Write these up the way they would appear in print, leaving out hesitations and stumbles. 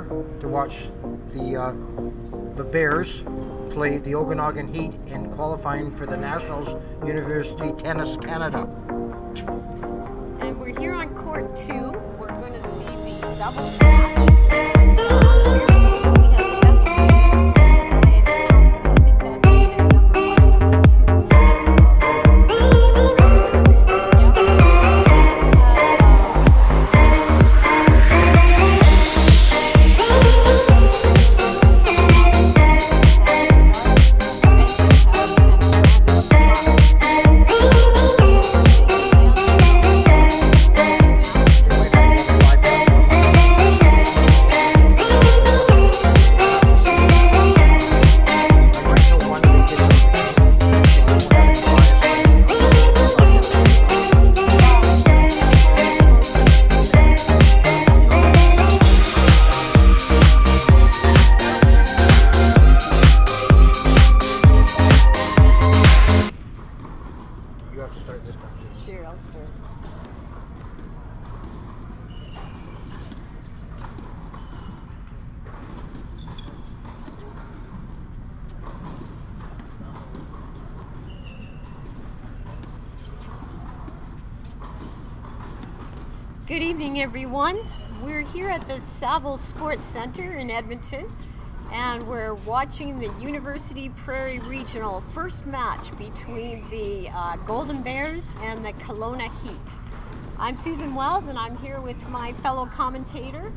here to watch the Bears play the Okanagan Heat in qualifying for the Nationals University Tennis Canada. And we're here on court 2. We're going to see the doubles match. And on Bears team, we have Jeff James and Townsend. I think that made it number 1 and number 2. Sure, I'll start. Good evening, everyone. We're here at the Saville Sports Center in Edmonton, and we're watching the University Prairie Regional first match between the Golden Bears and the Kelowna Heat. I'm Susan Wells, and I'm here with my fellow commentator,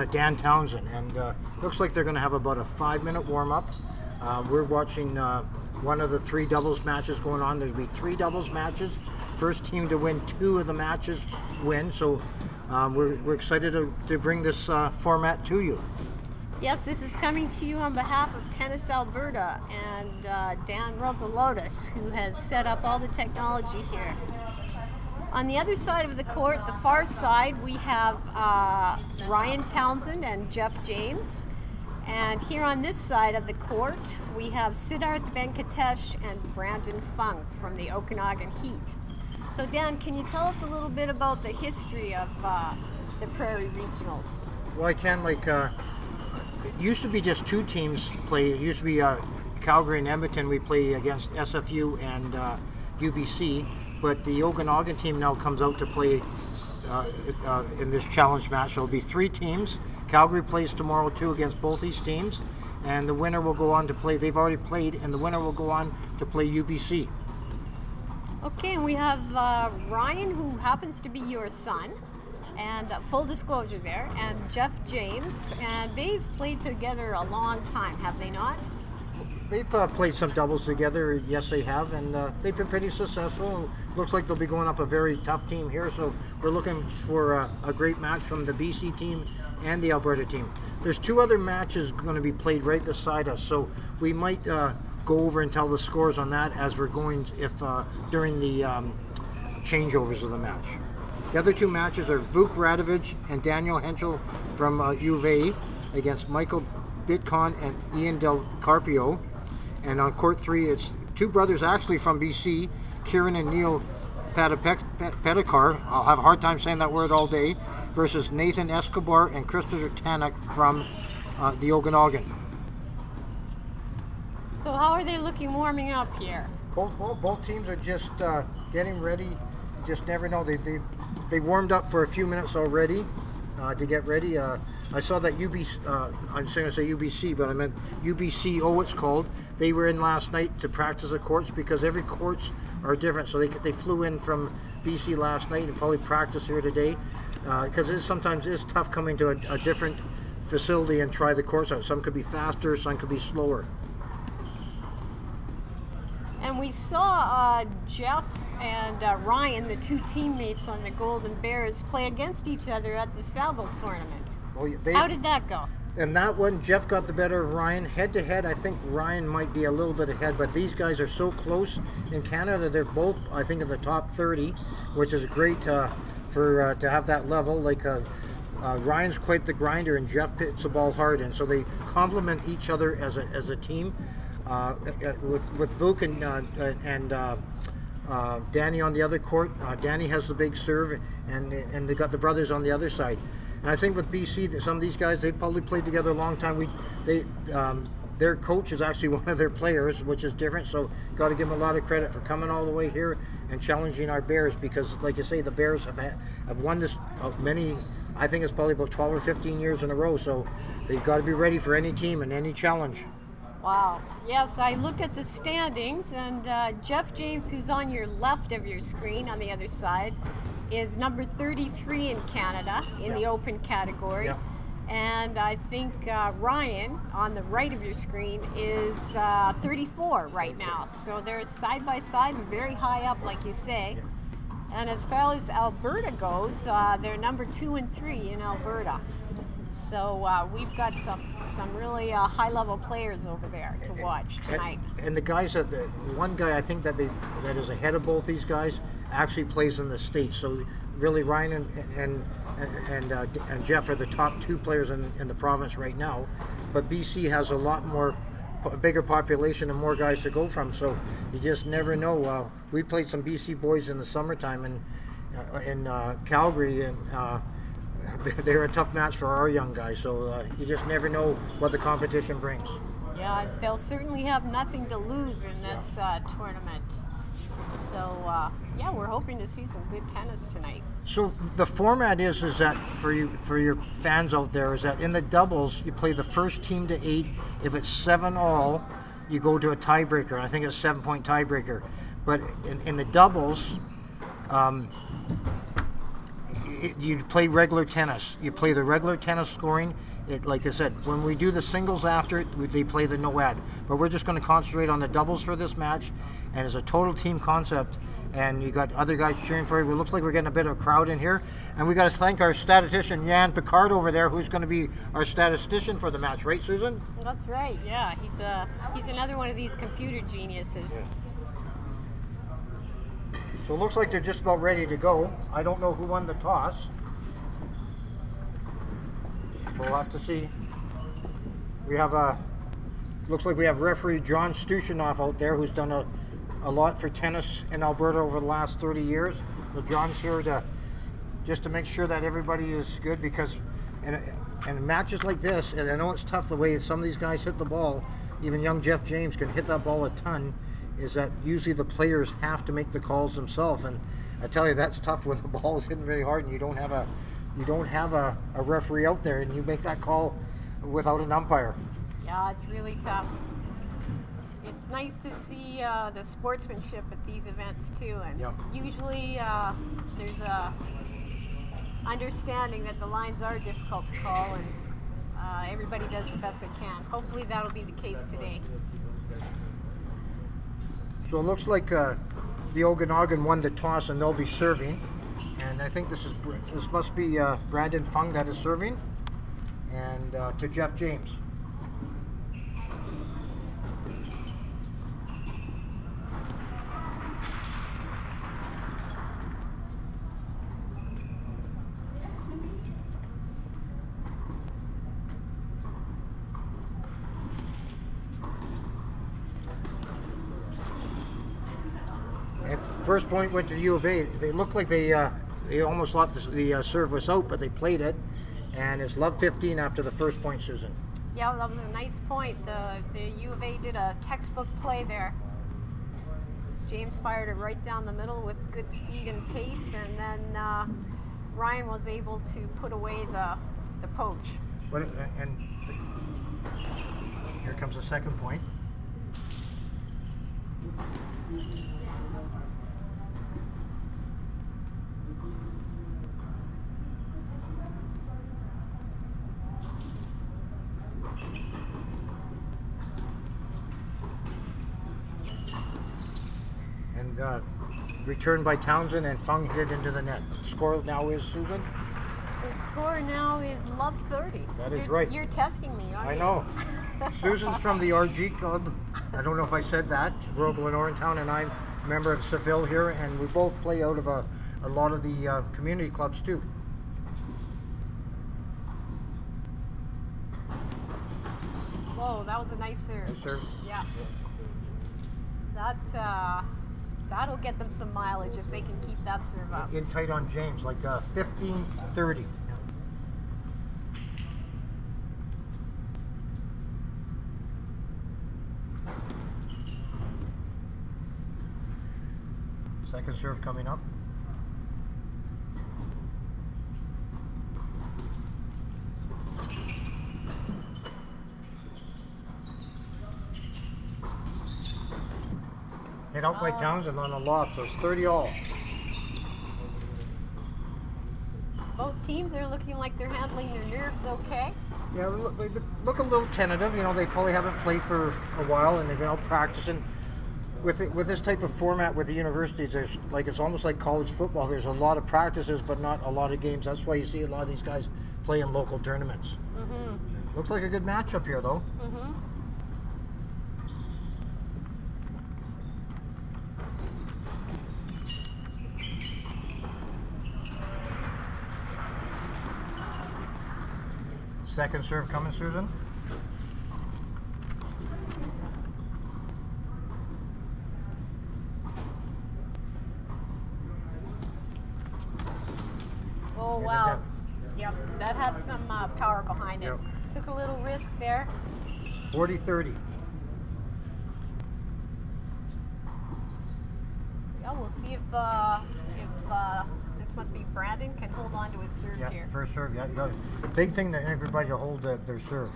Dan Townsend, and looks like they're going to have about a 5-minute warm-up. We're watching one of the 3 doubles matches going on. There'll be 3 doubles matches. First team to win 2 of the matches win, so we're excited to bring this format to you. Yes, this is coming to you on behalf of Tennis Alberta and Dan Rosalotis, who has set up all the technology here. On the other side of the court, the far side, we have Ryan Townsend and Jeff James. And here on this side of the court, we have Siddarth, Venkatesh, and Brandon Fung from the Okanagan Heat. So Dan, can you tell us a little bit about the history of the Prairie Regionals? Well, I can, it used to be just 2 teams play. It used to be Calgary and Edmonton. We play against SFU and UBC, but the Okanagan team now comes out to play in this challenge match. So it'll be 3 teams. Calgary plays tomorrow too against both these teams, and the winner will go on to play. They've already played, and the winner will go on to play UBC. Okay, and we have Ryan, who happens to be your son, and full disclosure there, and Jeff James, and they've played together a long time, have they not? They've played some doubles together, yes they have, and they've been pretty successful. Looks like they'll be going up a very tough team here, so we're looking for a great match from the BC team and the Alberta team. There's 2 other matches going to be played right beside us, so we might go over and tell the scores on that as we're going, if during the changeovers of the match. The other 2 matches are Vuk Radovich and Daniel Henschel from UofA against Michael Bitcon and Ian Del Carpio. And on court 3, it's 2 brothers actually from BC, Kieran and Neil Fadapedikar, I'll have a hard time saying that word all day, versus Nathan Escobar and Christopher Tanak from the Okanagan. So how are they looking warming up here? Both teams are just getting ready. You just never know. They warmed up for a few minutes already to get ready. I saw that I'm just going to say UBC, but I meant UBCO it's called. They were in last night to practice the courts because every courts are different. So they flew in from BC last night and probably practice here today because sometimes it is tough coming to a different facility and try the course out. Some could be faster, some could be slower. And we saw Jeff and Ryan, the 2 teammates on the Golden Bears, play against each other at the Saville tournament. Well, how did that go? In that one, Jeff got the better of Ryan. Head to head, I think Ryan might be a little bit ahead, but these guys are so close in Canada. They're both, I think, in the top 30, which is great to have that level. Ryan's quite the grinder, and Jeff hits the ball hard, and so they complement each other as a team. With Vuk and Danny on the other court, Danny has the big serve, and they got the brothers on the other side. And I think with BC, that some of these guys, they probably played together a long time. Their coach is actually one of their players, which is different. So got to give them a lot of credit for coming all the way here and challenging our Bears, because, like you say, the Bears have won this many. I think it's probably about 12 or 15 years in a row. So they've got to be ready for any team and any challenge. Wow. Yes, I looked at the standings, and Jeff James, who's on your left of your screen on the other side, is number 33 in Canada in the open category. Yeah. And I think Ryan, on the right of your screen, is 34 right now. So they're side by side and very high up, like you say. Yeah. And as far as Alberta goes, they're number 2 and 3 in Alberta. So we've got some really high-level players over there to watch tonight. And the guys one guy I think that is ahead of both these guys actually plays in the States. So really, Ryan and Jeff are the top 2 players in the province right now. But BC has a bigger population and more guys to go from. So you just never know. We played some BC boys in the summertime in Calgary, and they're a tough match for our young guys. So you just never know what the competition brings. Yeah, they'll certainly have nothing to lose in this tournament. So yeah, we're hoping to see some good tennis tonight. So the format is that for your fans out there, is that in the doubles you play the first team to 8. If it's 7-all, you go to a tiebreaker. I think it's a 7-point tiebreaker. But in the doubles, you play regular tennis. You play the regular tennis scoring. Like I said, when we do the singles after it, they play the no-ad. But we're just going to concentrate on the doubles for this match, and it's a total team concept. And you got other guys cheering for you. It looks like we're getting a bit of a crowd in here. And we got to thank our statistician, Jan Picard, over there, who's going to be our statistician for the match. Right, Susan? That's right, yeah. He's another one of these computer geniuses. Yeah. So it looks like they're just about ready to go. I don't know who won the toss. We'll have to see. We have looks like we have referee John Stushinoff out there, who's done a lot for tennis in Alberta over the last 30 years. So John's here just to make sure that everybody is good, because in matches like this, and I know it's tough the way some of these guys hit the ball, even young Jeff James can hit that ball a ton, is that usually the players have to make the calls themselves. And I tell you, that's tough when the ball is hitting very hard and you don't have a referee out there, and you make that call without an umpire. Yeah, it's really tough. It's nice to see the sportsmanship at these events too, and yeah. Usually there's a understanding that the lines are difficult to call, and everybody does the best they can. Hopefully that'll be the case today. So it looks like the Okanagan won the toss, and they'll be serving. And I think this must be Brandon Fung that is serving, and to Jeff James. And first point went to the UofA. They looked like they almost thought the serve was out, but they played it, and it's love 15 after the first point, Susan. Yeah, that was a nice point. The UofA did a textbook play there. James fired it right down the middle with good speed and pace, and then Ryan was able to put away the poach. And here comes the second point. And returned by Townsend, and Fung hit it into the net. The score now is, Susan? The score now is love 30. That is right. You're testing me, aren't you? I know. Susan's from the RG Club. I don't know if I said that. Royal Glenormand, and I'm a member of Saville here, and we both play out of a lot of the community clubs too. Whoa, that was a nice serve. Nice serve. Yeah. That'll get them some mileage if they can keep that serve up. In tight on James, like 15-30. Second serve coming up. Hit out by Townsend on a lob, so it's 30 all. Both teams are looking like they're handling their nerves okay. Yeah, they look a little tentative. You know, they probably haven't played for a while, and they've been out practicing. With this type of format with the universities, there's it's almost like college football. There's a lot of practices, but not a lot of games. That's why you see a lot of these guys play in local tournaments. Mm-hmm. Looks like a good matchup here, though. Mm-hmm. Second serve coming, Susan. Oh, wow. Yep, that had some power behind it. Yep. Took a little risk there. 40-30. Yeah, we'll see if this must be Brandon can hold on to his serve Yeah, here. first serve. Yeah, you got it. Big thing to everybody to hold their serve.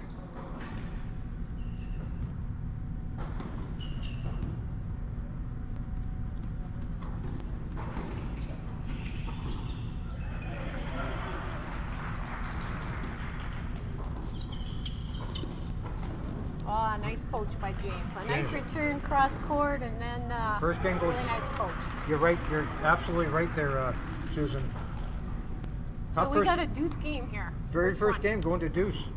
Oh, nice poach by James. A nice return cross court, and then First game goes. really nice poach. You're right. You're absolutely right there, Susan. So we got a deuce game here. Very first game going to deuce.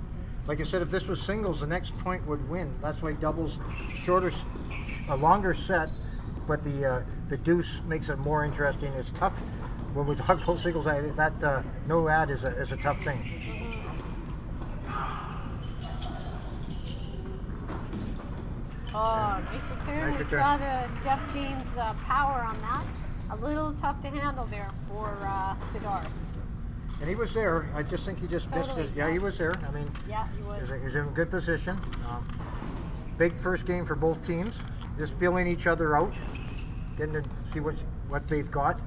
Like I said, if this was singles, the next point would win. That's why doubles, a longer set, but the deuce makes it more interesting. It's tough when we talk about singles. That no ad is a tough thing. Oh, nice return. Nice We return. saw the Jeff James power on that. A little tough to handle there for Siddarth. And he was there. I just think he just missed Totally, it. Yeah, he was there. I mean, Yeah, he was. he's in good position. Big first game for both teams. Just feeling each other out, getting to see what they've got.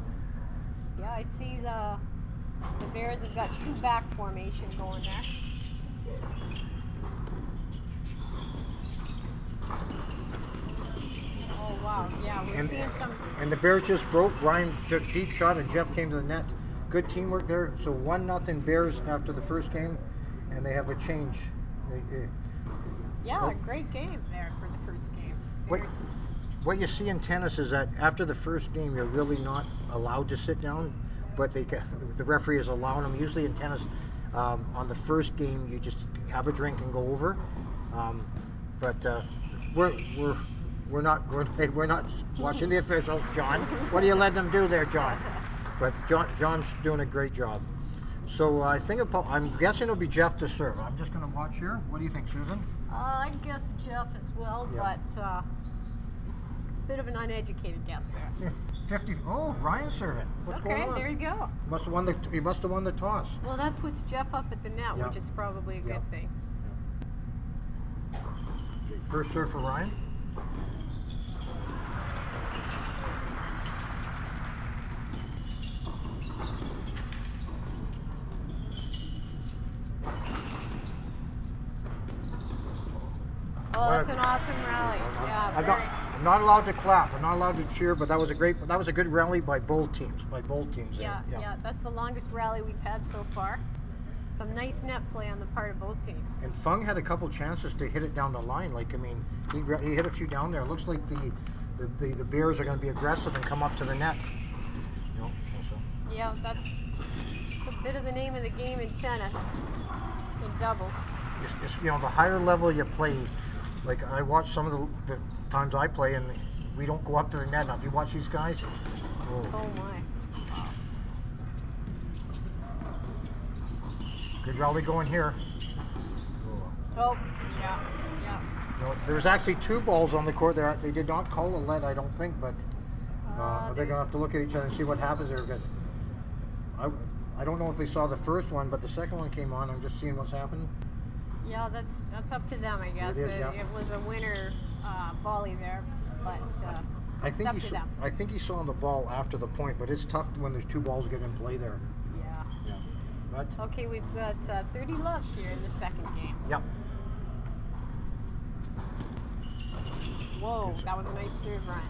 Yeah, I see the Bears have got two back formation going there. Oh wow, yeah, we're seeing some. And the Bears just broke. Ryan took a deep shot, and Jeff came to the net. Good teamwork there. So 1-0 Bears after the first game, and they have a change. Yeah, great game there for the first game. What you see in tennis is that after the first game, you're really not allowed to sit down, but the referee is allowing them. Usually in tennis, on the first game, you just have a drink and go over. But we're not watching the officials, John. What are you letting them do there, John? But John's doing a great job. So I'm guessing it'll be Jeff to serve. I'm just going to watch here. What do you think, Susan? I guess Jeff as well, Yeah. but it's a bit of an uneducated guess there. 50. Oh, Ryan's serving. What's going on? Okay, there you go. He must have won the toss. Well, that puts Jeff up at the net, Yeah. which is probably a good Yeah. thing. First serve for Ryan. Oh, that's an awesome rally. Yeah, I'm not allowed to clap. I'm not allowed to cheer, but that was a good rally by both teams. yeah, yeah. That's the longest rally we've had so far. Some nice net play on the part of both teams. And Fung had a couple chances to hit it down the line. He hit a few down there. It looks like the Bears are going to be aggressive and come up to the net. Yeah, that's a bit of the name of the game in tennis, in doubles. The higher level you play, like I watch some of the times I play, and we don't go up to the net. Now, if you watch these guys, Oh my. Good rally going here. Oh, yeah, yeah. There was actually two balls on the court there. They did not call a lead, I don't think, but they're going to have to look at each other and see what happens there. Because I don't know if they saw the first one, but the second one came on. I'm just seeing what's happening. Yeah, that's up to them, I guess. It is, yeah. It was a winner volley there, but think up to them. I think he saw the ball after the point, but it's tough when there's two balls get in play there. Yeah. Yeah. But Okay, we've got 30 love here in the second game. yep. Whoa, that was a nice serve, Ryan.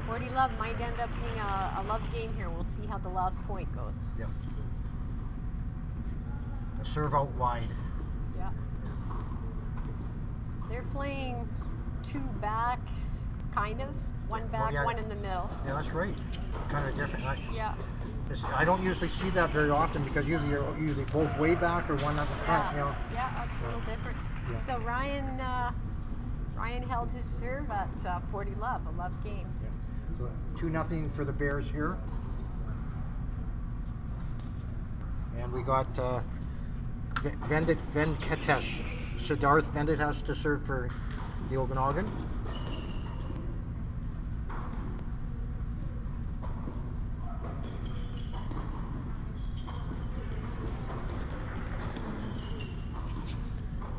40 love might end up being a love game here. We'll see how the last point goes. Yep. A serve out wide. Yeah. They're playing two back, kind of. One back, yeah. one in the middle. Yeah, that's right. Kind of different. Yeah. I don't usually see that very often because usually you're usually both way back or one up in front. Yeah, You know. yeah, that's a little different. Yeah. So Ryan held his serve at 40 love, a love game. Yeah. So 2-0 for the Bears here. And we got Venkatesh, Siddarth Venkatesh to serve for the Okanagan.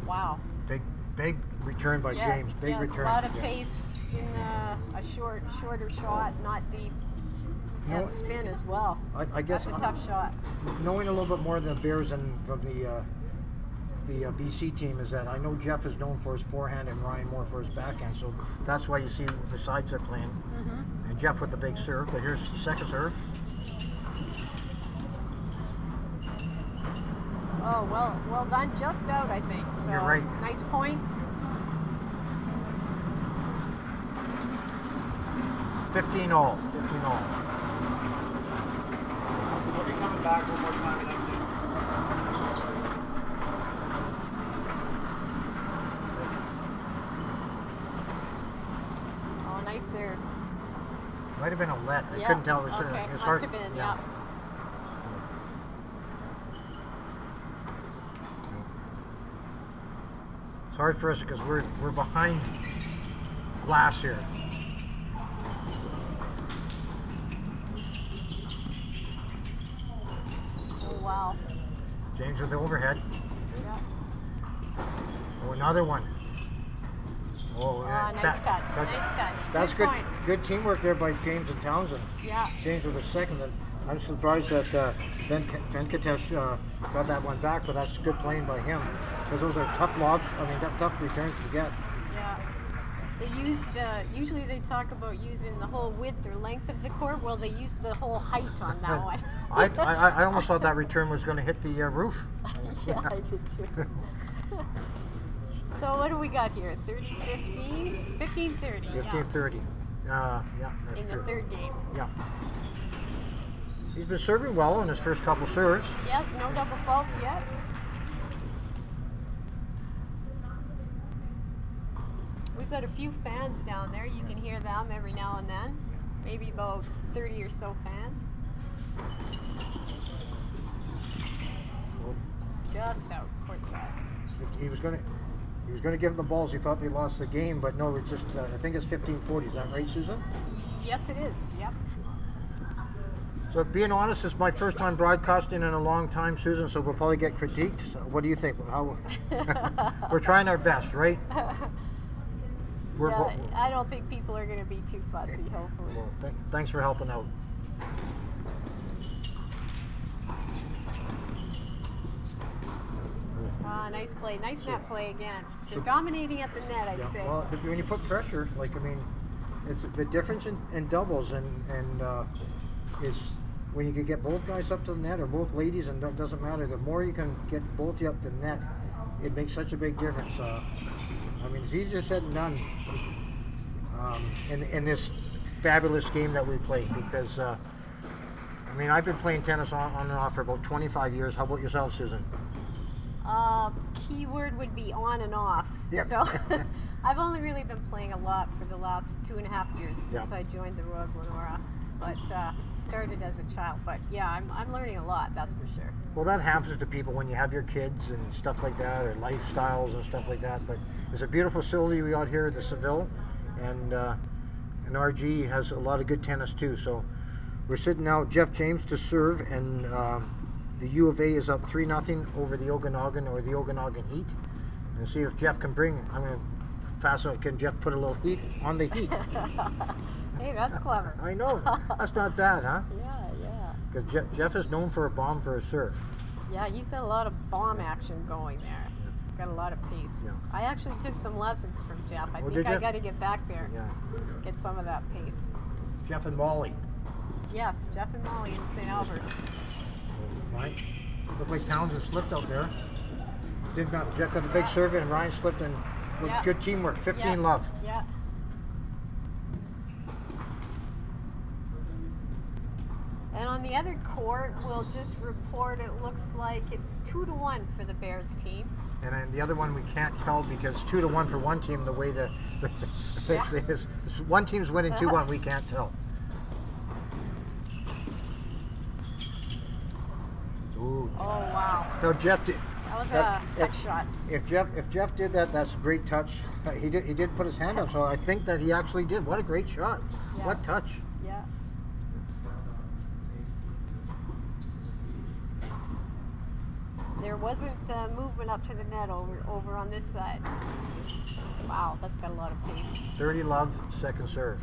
Wow. Big return by Yes, James. Big yes, return. a lot of Yeah. pace in a shorter shot, not deep. No, And spin as well. I guess That's a tough shot. knowing a little bit more than the Bears and from the BC team is that I know Jeff is known for his forehand and Ryan more for his backhand, so that's why you see the sides are playing. Mm-hmm. And Jeff with the big serve, but here's the second serve. Oh, well done. Just out, I think. So You're right. Nice point. 15-all. 15-all. We'll be coming back one more time and that's it. Oh, nice serve. Might have been a let. I Yeah, couldn't tell. It was, okay. it was Must hard. have been, yeah. It's hard for us because we're behind glass here. Oh, wow. James with the overhead. Yeah. Oh, another one. Oh, Nice touch. Nice touch. That's good. Point. Good teamwork there by James and Townsend. Yeah. James with the second. I'm surprised that Venkatesh got that one back, but that's good playing by him because those are tough lobs. I mean, tough returns to get. Yeah. They used, usually they talk about using the whole width or length of the court. Well, they used the whole height on that one. I almost thought that return was going to hit the roof. Yeah, I did too. So what do we got here? 30-15? 15-30. 15-30. Yeah, that's In true. the third game. Yeah. He's been serving well in his first couple serves. Yes, no double faults yet. We've got a few fans down there. You can hear them every now and then. Maybe about 30 or so fans. Just out courtside. He was going to give them the balls. He thought they lost the game, but no, it's just I think it's 15-40. Is that right, Susan? Yes, it is. Yep. So being honest, it's my first time broadcasting in a long time, Susan. So we'll probably get critiqued. So what do you think? How we're trying our best, right? Yeah, I don't think people are going to be too fussy. Hopefully. Well, thanks for helping out. Nice play. Nice net play again. They're dominating at the net, I'd say. Well, when you put pressure, like I mean, it's the difference in doubles, and is when you can get both guys up to the net or both ladies, and it doesn't matter. The more you can get both you up to the net, it makes such a big difference. I mean, it's easier said than done in this fabulous game that we play because. I mean, I've been playing tennis on and off for about 25 years. How about yourself, Susan? Keyword would be on and off. Yep. So I've only really been playing a lot for the last 2.5 years since Yep. I joined the Royal Glenora. But started as a child. But yeah, I'm learning a lot, that's for sure. Well, that happens to people when you have your kids and stuff like that, or lifestyles and stuff like that. But it's a beautiful facility we got here at the Saville, and RG has a lot of good tennis too. So we're sitting now, Jeff James to serve, and the UofA is up 3-0 over the Okanagan or the Okanagan Heat. And see if Jeff can bring. I'm going to pass out. Can Jeff put a little heat on the heat? Hey, that's clever. I know. That's not bad, huh? Yeah. Because Jeff is known for a bomb for a serve. Yeah, he's got a lot of bomb action going there. He's got a lot of pace. Yeah. I actually took some lessons from Jeff. I Oh, think did I you? got to get back there, Yeah. get some of that pace. Jeff and Molly. Yes, Jeff and Molly in St. Albert. Right. Looked like Townsend slipped out there. Did not. Jeff got the big serve and Ryan slipped and Yeah. good teamwork. 15 Yeah. love. Yeah. And on the other court, we'll just report it looks like it's 2-1 for the Bears team. And then the other one we can't tell because 2-1 for one team. The way the thing is, one team's winning 2-1. We can't tell. Ooh. Oh wow, No, Jeff did. that was That- a touch shot. If Jeff did that, that's a great touch. He did put his hand up, so I think that he actually did. What a great shot! Yeah. What touch! Yeah. There wasn't movement up to the net over on this side. Wow, that's got a lot of pace. 30 love, second serve.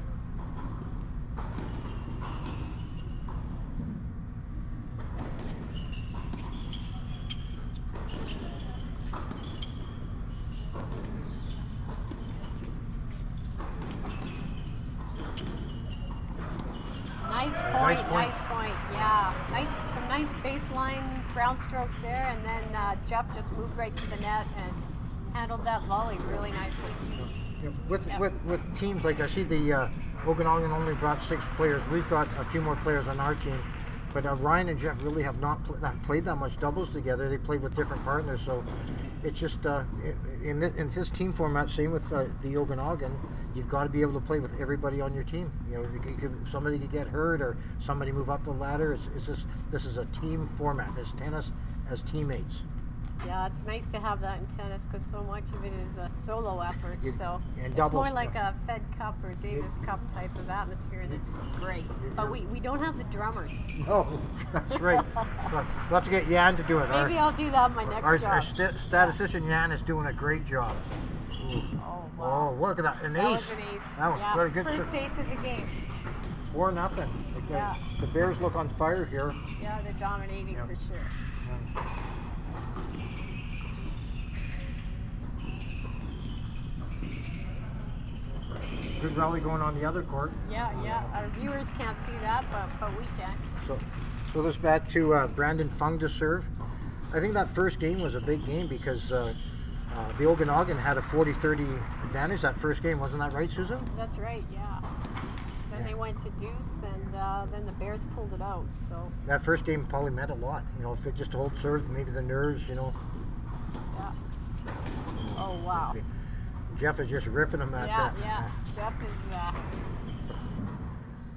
Nice point, point. nice point. Yeah, some nice baseline ground strokes there, and then Jeff just moved right to the net and handled that volley really nicely. You know, with, Yeah. with teams like I see the Okanagan only brought 6 players. We've got a few more players on our team, but Ryan and Jeff really have not played that much doubles together. They played with different partners, so it's just in this team format. Same with the Okanagan, you've got to be able to play with everybody on your team. You know, somebody could get hurt or somebody move up the ladder. It's just this is a team format. It's tennis as teammates. Yeah, it's nice to have that in tennis because so much of it is a solo effort. So and it's doubles, more like a Fed Cup or Davis Cup type of atmosphere. That's great. But we don't have the drummers. No, that's right. We'll have to get Jan to do it. Maybe I'll do that in my next Our job. statistician Jan is doing a great job. Oh, Oh, wow. look at that. An That ace. was an ace. That one. Yeah, Got a good first ace of the game. 4-0. Yeah. The Bears look on fire here. Yeah, they're dominating Yeah. for sure. Good rally going on the other court. Yeah. Our viewers can't see that, but we can. So this back to Brandon Fung to serve. I think that first game was a big game because the Okanagan had a 40-30 advantage that first game. Wasn't that right, Susan? That's right, yeah. Then they went to deuce, and then the Bears pulled it out. So That first game probably meant a lot. You know, if they just hold serve, maybe the nerves, you know. yeah. Oh wow. Jeff is just ripping them at that. Yeah.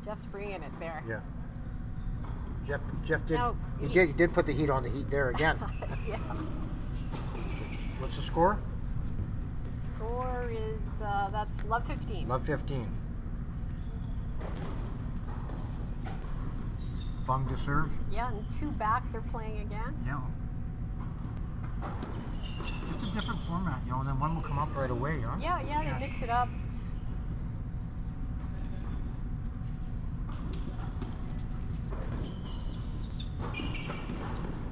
Jeff's bringing it there. Yeah. Jeff did. Now, He did put the heat on the heat there again. Yeah. What's the score? Score is that's love 15. Love 15. Fung to serve. Yeah, and 2 back. They're playing again. Yeah. Just a different format, you know, and then one will come up right away, huh? Yeah. They mix it up.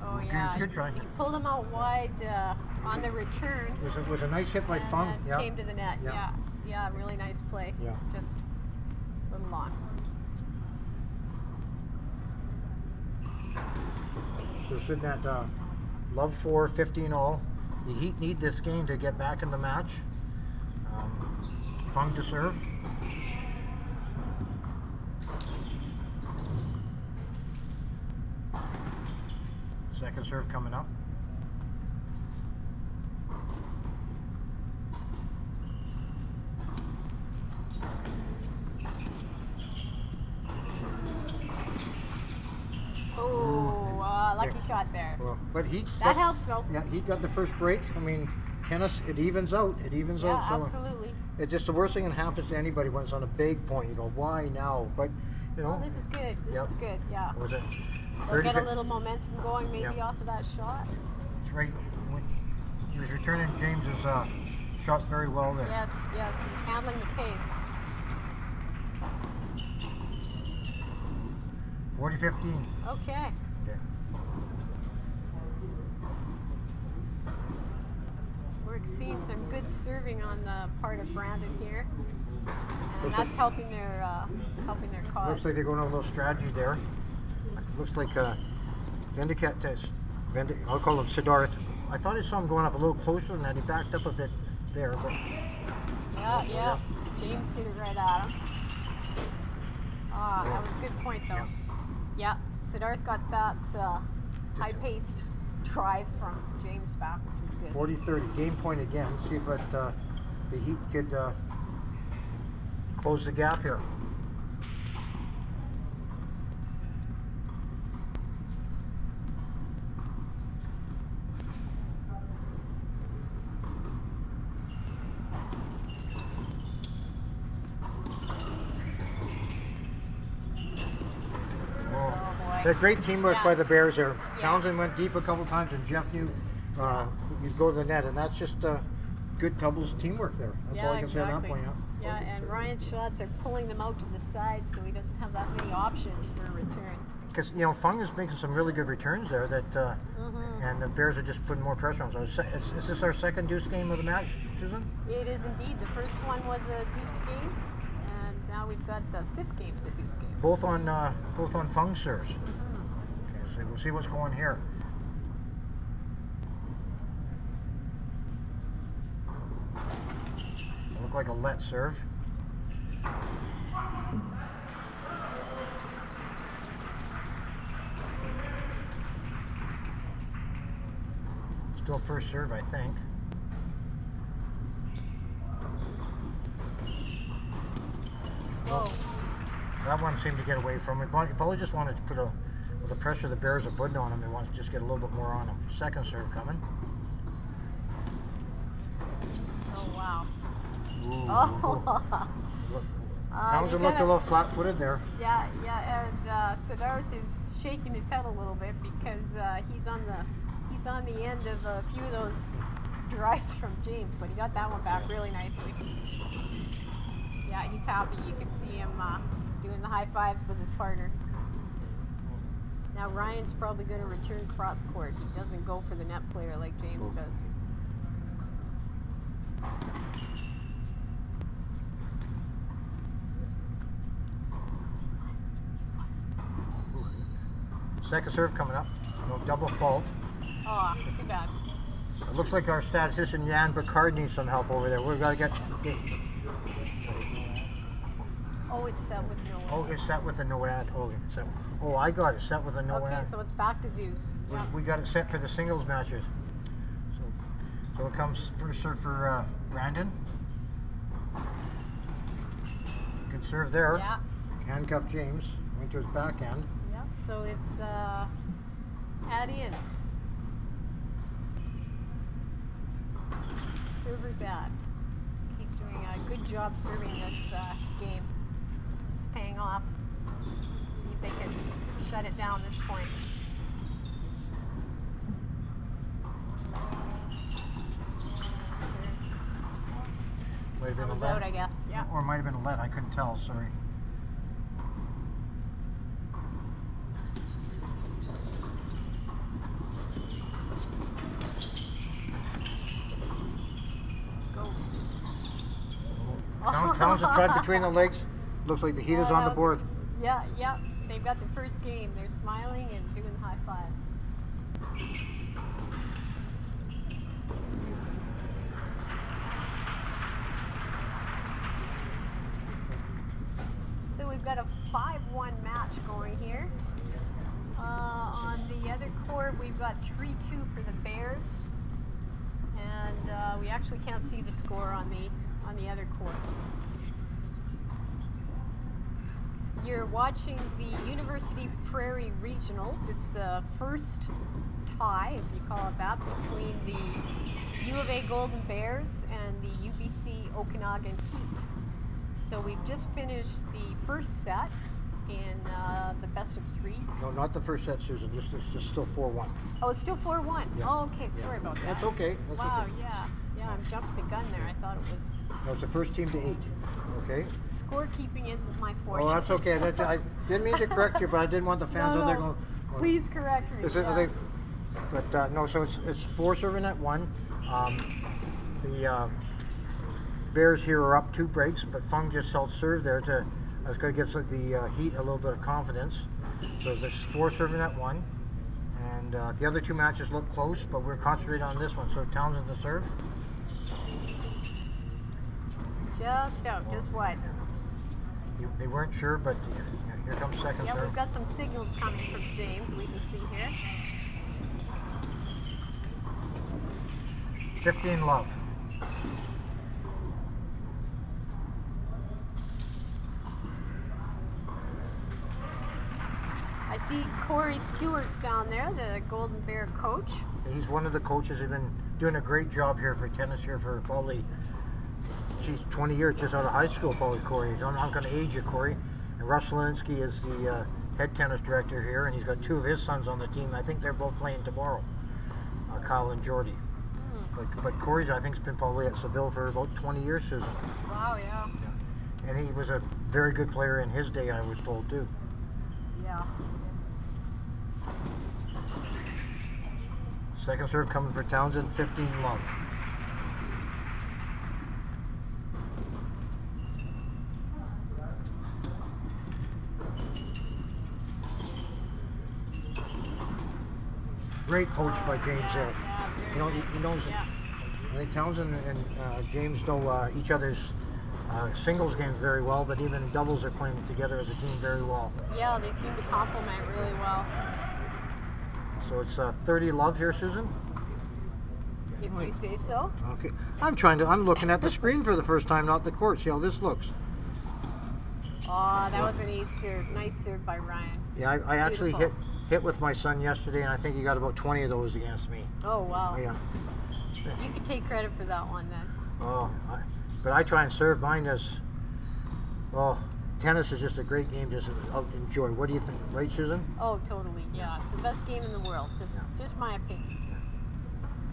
Oh Okay, yeah. it's a good try. He pulled him out wide on the return. It was a nice hit by Fung. And Yeah. came to the net. Yeah. Yeah, really nice play. Yeah. Just a little long. So sitting at love 4, 15 all. The Heat need this game to get back in the match. Fung to serve. Second serve coming up. Oh, lucky shot there. Well, but Heat. That helps though. Yeah, Heat got the first break. I mean, tennis, it evens out. It evens Yeah, out. So absolutely. it's just the worst thing that happens to anybody when it's on a big point. You go, why now? But, you know, Oh, this is good. This Yep. is good. Yeah. what was it? They'll get a 30 little momentum going maybe Yeah. off of that shot. It's right. When he was returning James's shots very well there. Yes, yes, he's handling the pace. 40-15. Okay. Okay. We're seeing some good serving on the part of Brandon here, and that's helping their cause. Looks like they're going on a little strategy there. Looks like Venkatesh. I'll call him Siddarth. I thought I saw him going up a little closer than that. He backed up a bit there, but yeah. James hit it right at him. That was a good point, though. Yeah, Siddarth got that high-paced drive from James back, which is good. 40-30, game point again. See if the Heat could close the gap here. That great teamwork by the Bears there. Yeah. Townsend went deep a couple times, and Jeff knew you'd go to the net, and that's just good doubles teamwork there. That's all I can say at that point. Yeah, and Ryan's shots are pulling them out to the side, so he doesn't have that many options for a return. Because Fung is making some really good returns there. And the Bears are just putting more pressure on. So is this our second deuce game of the match, Susan? It is indeed. The first one was a deuce game, and now we've got the fifth game's a deuce game. Both on Fung serves. Okay, so we'll see what's going here. Look like a let serve. Still first serve, I think. Whoa. That one seemed to get away from it. He probably just wanted to put with the pressure the Bears are putting on him, he wants to just get a little bit more on him. Second serve coming. Oh, wow. Ooh. Oh. Look, Townsend looked a little flat-footed there. Yeah, and Siddarth is shaking his head a little bit because he's on the end of a few of those drives from James, but he got that one back really nicely. Yeah, he's happy. You can see him doing the high fives with his partner. Now Ryan's probably going to return cross court. He doesn't go for the net player like James does. Second serve coming up. No double fault. Oh, too bad. It looks like our statistician Jan Bicard needs some help over there. We've got to get. Oh, it's set with no ad. Oh, it's set with a no ad. Oh, I got it set with a no ad. Okay, so it's back to deuce. Yep. We got it set for the singles matches. So it comes first serve for Brandon. Good serve there. Yeah. Handcuff James. Went to his backhand. Yep. So it's add in. Server's ad. He's doing a good job serving this game. It's paying off. See if they can shut it down this point. Might have been That was a let. out, I guess. Yeah. Or it might have been a let. I couldn't tell. Sorry. Townsend tried between the legs. Looks like the Heat is on the board. Yeah. They've got the first game. They're smiling and doing the high five. So we've got a 5-1 match going here. On the other court, we've got 3-2 for the Bears, and we actually can't see the score on the other court. You're watching the University Prairie Regionals. It's the first tie, if you call it that, between the UofA Golden Bears and the UBC Okanagan Heat. So we've just finished the first set in the best of 3. No, not the first set, Susan. It's just still 4-1. Oh, it's still 4-1. Yeah. Oh, okay. Sorry about that. That's okay. That's Wow. okay. Yeah. I'm jumping the gun there. I thought it was. That was the first team to 8. Okay. Scorekeeping isn't my forte. Oh, that's okay. I didn't mean to correct you, but I didn't want the fans out there going. Please correct me. Is it, yeah. but no, so it's 4 serving at 1. The Bears here are up 2 breaks, but Fung just held serve there to. I was going to give the Heat a little bit of confidence. So there's 4 serving at 1, and the other 2 matches look close, but we're concentrating on this one. So Townsend to serve. Just out, just wide. They weren't sure, but here comes second Yeah, serve. we've got some signals coming from James. We can see here. 15 love. I see Corey Stewart's down there, the Golden Bear coach. He's one of the coaches who's been doing a great job here for tennis here for probably, 20 years, just out of high school, probably, Corey. I'm not going to age you, Corey. And Russ Linsky is the head tennis director here, and he's got 2 of his sons on the team. I think they're both playing tomorrow, Kyle and Jordy. But Corey's, I think, has been probably at Saville for about 20 years, Susan. Wow, yeah. And he was a very good player in his day, I was told, too. Yeah. Second serve coming for Townsend, 15 love. Great poach by James there. You know, he knows. I think Townsend and James know each other's singles games very well, but even in doubles they're playing together as a team very well. Yeah, they seem to complement really well. So it's 30 love here, Susan. If we say so. Okay, I'm looking at the screen for the first time, not the court. See how this looks. Oh, that was an ace serve. Nice serve by Ryan. Yeah, I actually Beautiful. hit with my son yesterday, and I think he got about 20 of those against me. Oh, wow. Yeah. You can take credit for that one then. Oh, but I try and serve mine as. Well, tennis is just a great game to enjoy. What do you think, right, Susan? Oh, totally. Yeah, it's the best game in the world. Just my opinion.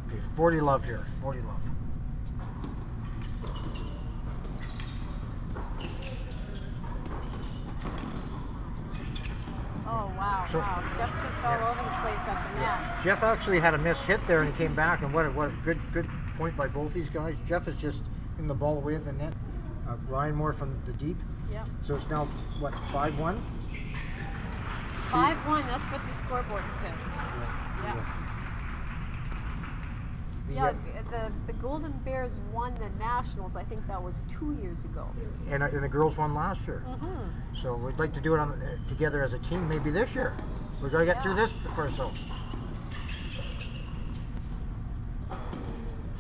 Okay, 40 love here. 40 love. Oh, wow. So- wow. Jeff's just all over the place up in that. Jeff actually had a missed hit there, and he came back. And what a good point by both these guys. Jeff is just in the ball away at the net. Ryan more from the deep. Yep. So it's now what 5-1. 5-1, that's what the scoreboard says. Yeah. Yeah, the Golden Bears won the Nationals, I think that was 2 years ago. And the girls won last year. Mm-hmm. So we'd like to do it together as a team maybe this year. We've got to get through this first, though.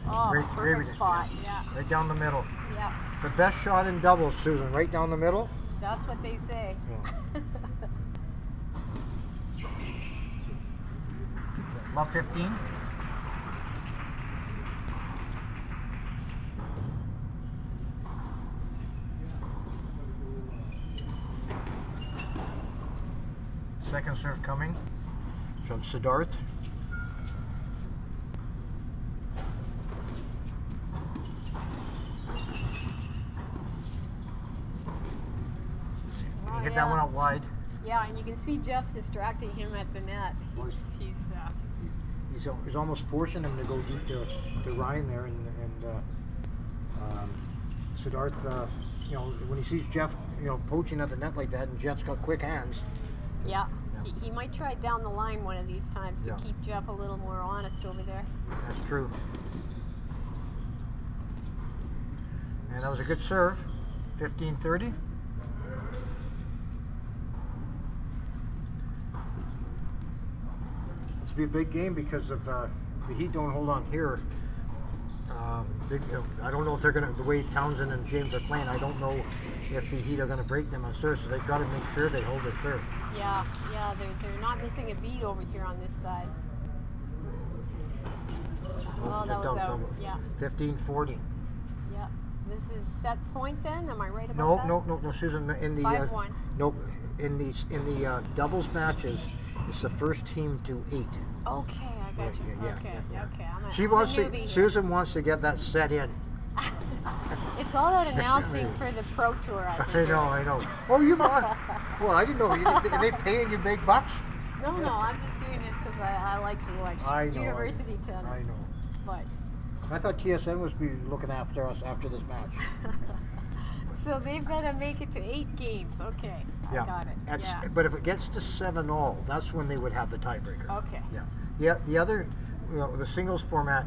Oh, Great- perfect great- spot, yeah. Right down the middle. Yeah, The best shot in doubles, Susan, right down the middle. that's what they say. Love 15. Second serve coming from Siddarth. Oh, Hit yeah. that one out wide. Yeah, and you can see Jeff's distracting him at the net. He's almost forcing him to go deep to Ryan there, and Siddarth, when he sees Jeff, poaching at the net like that, and Jeff's got quick hands. Yeah, he might try down the line one of these times to Yeah. keep Jeff a little more honest over there. That's true. And that was a good serve. 15-30. This will be a big game because of the Heat don't hold on here. I don't know if they're going to, the way Townsend and James are playing, I don't know if the Heat are going to break them on serve, so they've got to make sure they hold their serve. Yeah, they're not missing a beat over here on this side. Oh, that was out. Yeah, 15-40. yeah. This is set point then? Am I right about that? No, Susan. In the 5-1. no, in the doubles matches, it's the first team to 8. Okay, I gotcha. Yeah. Okay. She I'm a wants to. newbie here. Susan wants to get that set in. It's all that announcing for the Pro Tour, I think. I know. Oh, you bought. Well, I didn't know. Are they paying you big bucks? No, I'm just doing this because I like to watch university tennis. I know. But I thought TSN was be looking after us after this match. so they've got to make it to 8 games. Okay, I got it. But if it gets to 7-all, that's when they would have the tiebreaker. Okay. Yeah. The other, the singles format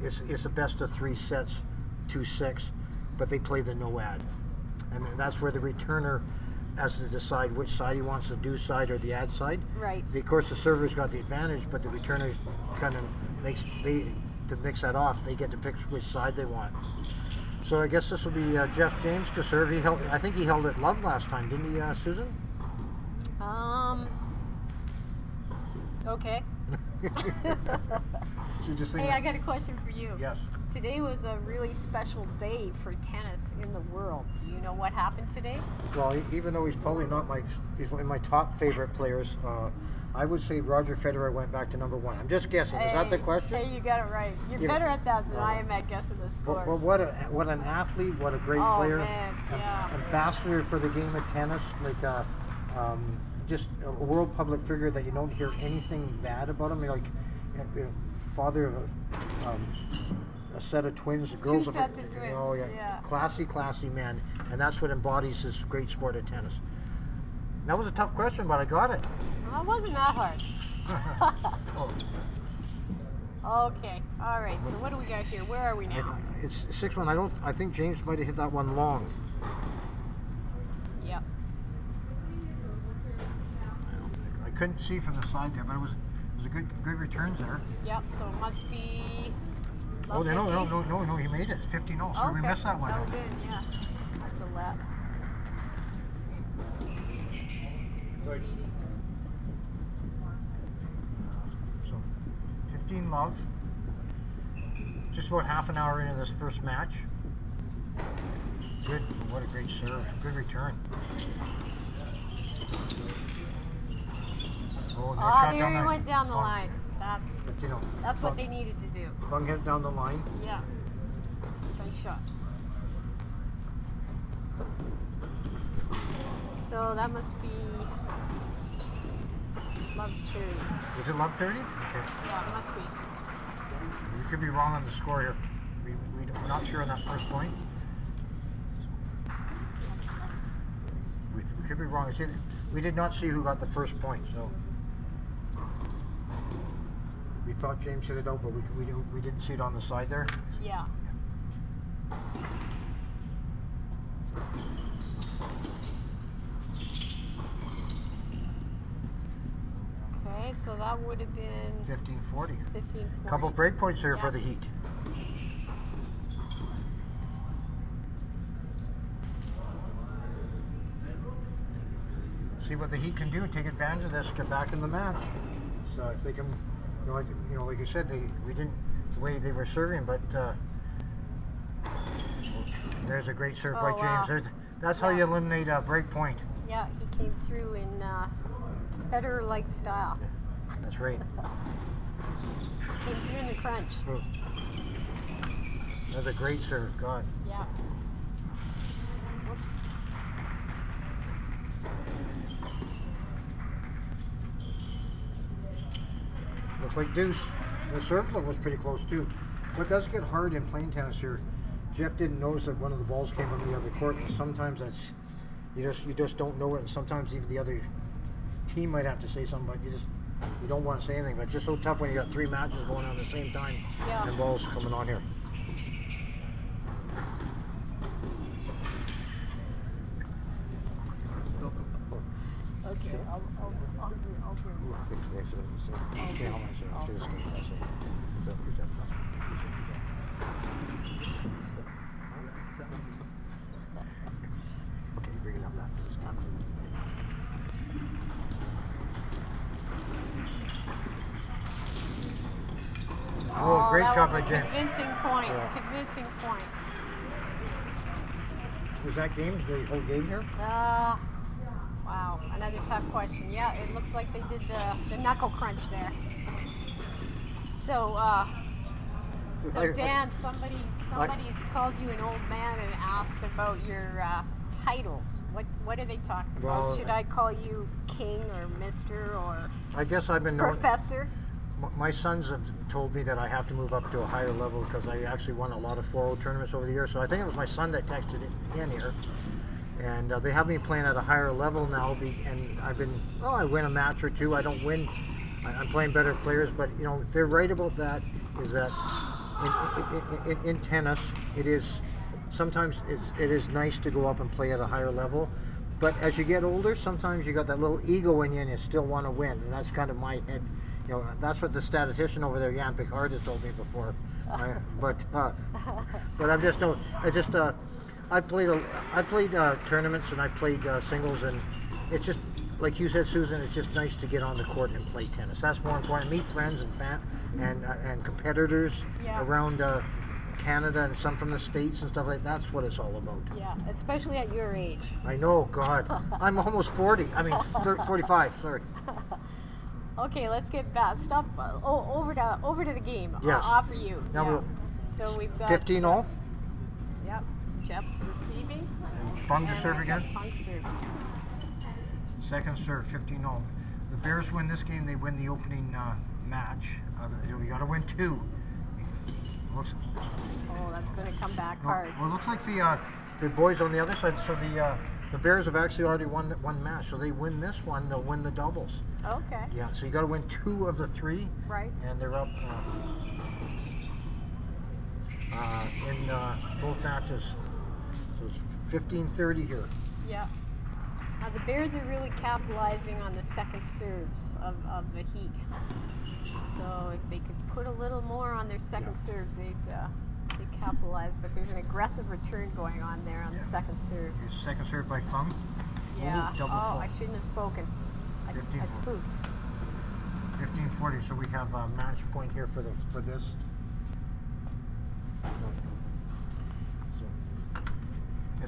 is a best of 3 sets, 2-6, but they play the no ad, and that's where the returner has to decide which side he wants, the do side or the ad side. Right. Of course, the server's got the advantage, but the returner kind of to mix that off. They get to pick which side they want. So I guess this will be Jeff James to serve. I think he held it love last time, didn't he, Susan? Okay. Hey, I got a question for you. Yes. Today was a really special day for tennis in the world. Do you know what happened today? Well, even though he's probably not he's one of my top favorite players, I would say Roger Federer went back to number 1. I'm just guessing. Is that the question? Hey, you got it right. You're better at that than I am at guessing the scores. Well, what an athlete! What a great player! Man, ambassador for the game of tennis, like just a world public figure that you don't hear anything bad about him. Father of a set of twins, girls. 2 sets of twins. Oh yeah. Classy man, and that's what embodies this great sport of tennis. That was a tough question, but I got it. Well, it wasn't that hard. Okay. All right. So what do we got here? Where are we now? It's 6-1. I think James might have hit that one long. Yep. I couldn't see from the side there, but it was a good returns there. Yep. So it must be. Oh no! He made it. 15-0. So we missed that one. That was in. Yeah. That's a lap. So 15 love. Just about half an hour into this first match. Good. What a great serve. Good return. Oh, nice shot there down he there. went down the Fung. line. That's 15-0. what they needed to do. Fung hit down the line. Yeah. Nice shot. So that must be love 30. Was it love 30? Okay. Yeah, it must be. You could be wrong on the score here. We're not sure on that first point. We could be wrong. We did not see who got the first point, so we thought James hit it out, but we didn't see it on the side there. Yeah. Okay, so that would have been 15-40. 15-40. Couple break points here for the Heat. See what the Heat can do. Take advantage of this. Get back in the match. So if they can, like you said, we didn't the way they were serving, but there's a great serve by James. Wow. That's how you eliminate a break point. Yeah, he came through in Federer-like style. Yeah, that's right. Came through in the crunch. That's a great serve. God. Yeah. Whoops. Looks like deuce. The serve was pretty close too. What does get hard in playing tennis here, Jeff didn't notice that one of the balls came from the other court, and sometimes that's you just don't know it, and sometimes even the other team might have to say something, but you don't want to say anything. But it's just so tough when you got 3 matches going on at the same time and balls coming on here. Okay, I'll bring it up after this time. Oh, great shot by James. Convincing point. Yeah. Convincing point. Was that game? The whole game here? Wow. Another tough question. Yeah, it looks like they did the knuckle crunch there. So, I- Dan, somebody's called you an old man and asked about your titles. What are they talking Well, about? Should I call you King or Mister or I guess I've been known. Professor? My sons have told me that I have to move up to a higher level because I actually won a lot of 4-0 tournaments over the years. So I think it was my son that texted in here. And they have me playing at a higher level now. And I've been, I win a match or two. I don't win. I'm playing better players. But, they're right about that, is that in tennis, it is nice to go up and play at a higher level. But as you get older, sometimes you got that little ego in you and you still want to win. And that's kind of my head. That's what the statistician over there, Jan Picard, has told me before. But I'm just no. I played tournaments and I played singles, and it's just like you said, Susan. It's just nice to get on the court and play tennis. That's more important. Meet friends and competitors around Canada and some from the States and stuff like that. That's what it's all about. Yeah, especially at your age. I know, God. I'm almost 40. I mean, 45. Sorry. Okay, let's get back. Stop. Over to the game. Yes. I'll offer you. Now So we've got 15 all. Yep. Jeff's receiving. Fung to And serve I've got again. Fung serving. Second serve, 15 all. The Bears win this game. They win the opening match. You got to win 2. Looks. Oh, that's going to come back No, hard. well, it looks like the boys on the other side. So the Bears have actually already won one match. So they win this one, they'll win the doubles. Okay. Yeah. So you got to win 2 of the 3. Right. And they're up in both matches. So it's 15-30 here. Yeah. Now the Bears are really capitalizing on the second serves of the Heat. So if they could put a little more on their second serves, they'd capitalize. But there's an aggressive return going on there on the second serve. Here's second serve by Fung. Yeah. Double full. I shouldn't have spoken. I spooked. 15-40. So we have a match point here for this.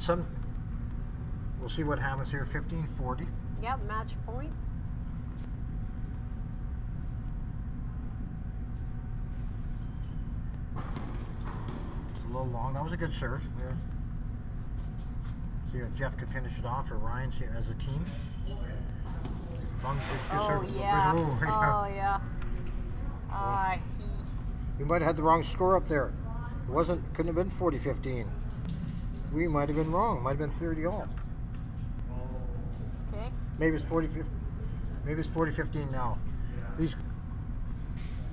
And we'll see what happens here. 15-40. Yep, match point. It's a little long. That was a good serve. Yeah. See if Jeff could finish it off, or Ryan as a team. Fung good Oh serve. yeah. Ooh, right Oh now. yeah. We might have had the wrong score up there. Couldn't have been 40-15. We might have been wrong. Might have been 30 all. Okay. Maybe it's 40-15. Maybe it's 40-15 now.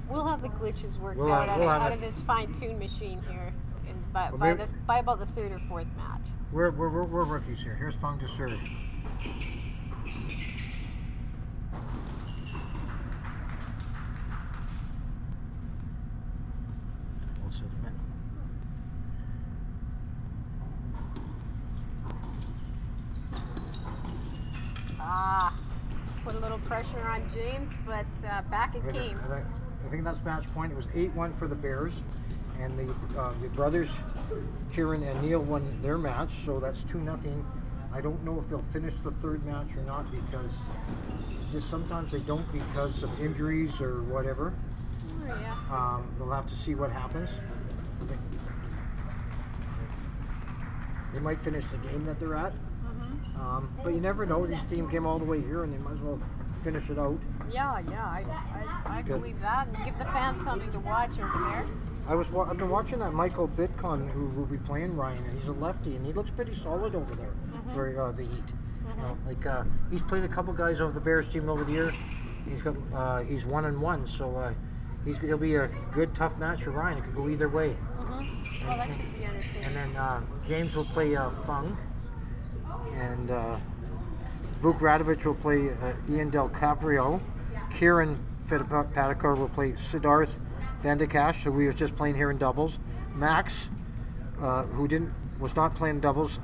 We'll have the glitches worked We'll out have out it. of this fine-tuned machine here, by maybe- about the third or fourth match. We're rookies here. Here's Fung to serve. Put a little pressure on James, but back it came. I think that's match point. It was 8-1 for the Bears, and the brothers, Kieran and Neil, won their match, so that's 2-0. I don't know if they'll finish the third match or not, because just sometimes they don't because of injuries or whatever. Oh, yeah. They'll have to see what happens. They might finish the game that they're at. But you never know. This team came all the way here, and they might as well finish it out. Yeah, I believe that, and give the fans something to watch over there. I've been watching that Michael Bitcon, who will be playing Ryan, and he's a lefty, and he looks pretty solid over there for the Heat. He's played a couple guys over the Bears team over the year. He's 1-1, so he'll be a good tough match for Ryan. It could go either way. Well, that should be entertaining. And then James will play Fung, and Vuk Radovich will play Ian Del Caprio. Kieran Fittipaldi will play Siddarth Venkatesh, who we was just playing here in doubles. Max, who was not playing doubles.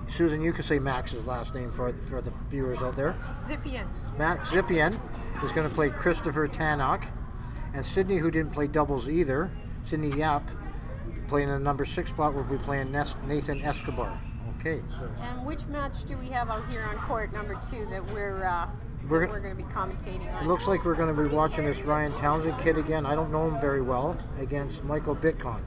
Susan, you can say Max's last name for the viewers out there. Zipian. Max Zipian is going to play Christopher Tannock. And Sydney, who didn't play doubles either, Sydney Yap, playing in the number 6 spot, will be playing Nathan Escobar. Okay, so. And which match do we have out here on court number 2 that we're We're we're going to be commentating It on. looks like we're going to be watching this Ryan Townsend kid again. I don't know him very well, against Michael Bitcon.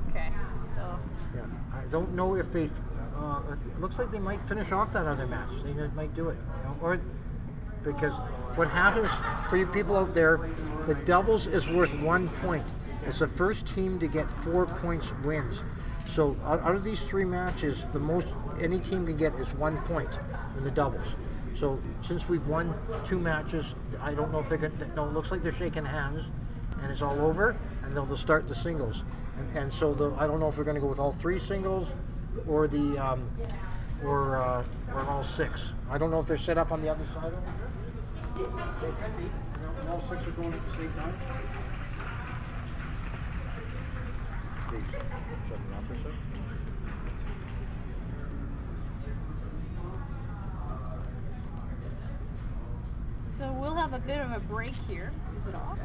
Okay, so Yeah, I don't know if they. It looks like they might finish off that other match. They might do it, or because what happens for you people out there, the doubles is worth 1 point. It's the first team to get 4 points wins. So out of these 3 matches, the most any team can get is 1 point in the doubles. So since we've won 2 matches, I don't know if they're going to. No, it looks like they're shaking hands, and it's all over, and they'll start the singles. And so I don't know if we're going to go with all 3 singles, or the or all 6. I don't know if they're set up on the other side of it. They could be. All 6 are going at the same time. Shut it off for a sec. so we'll have a bit of a break here. Is it off?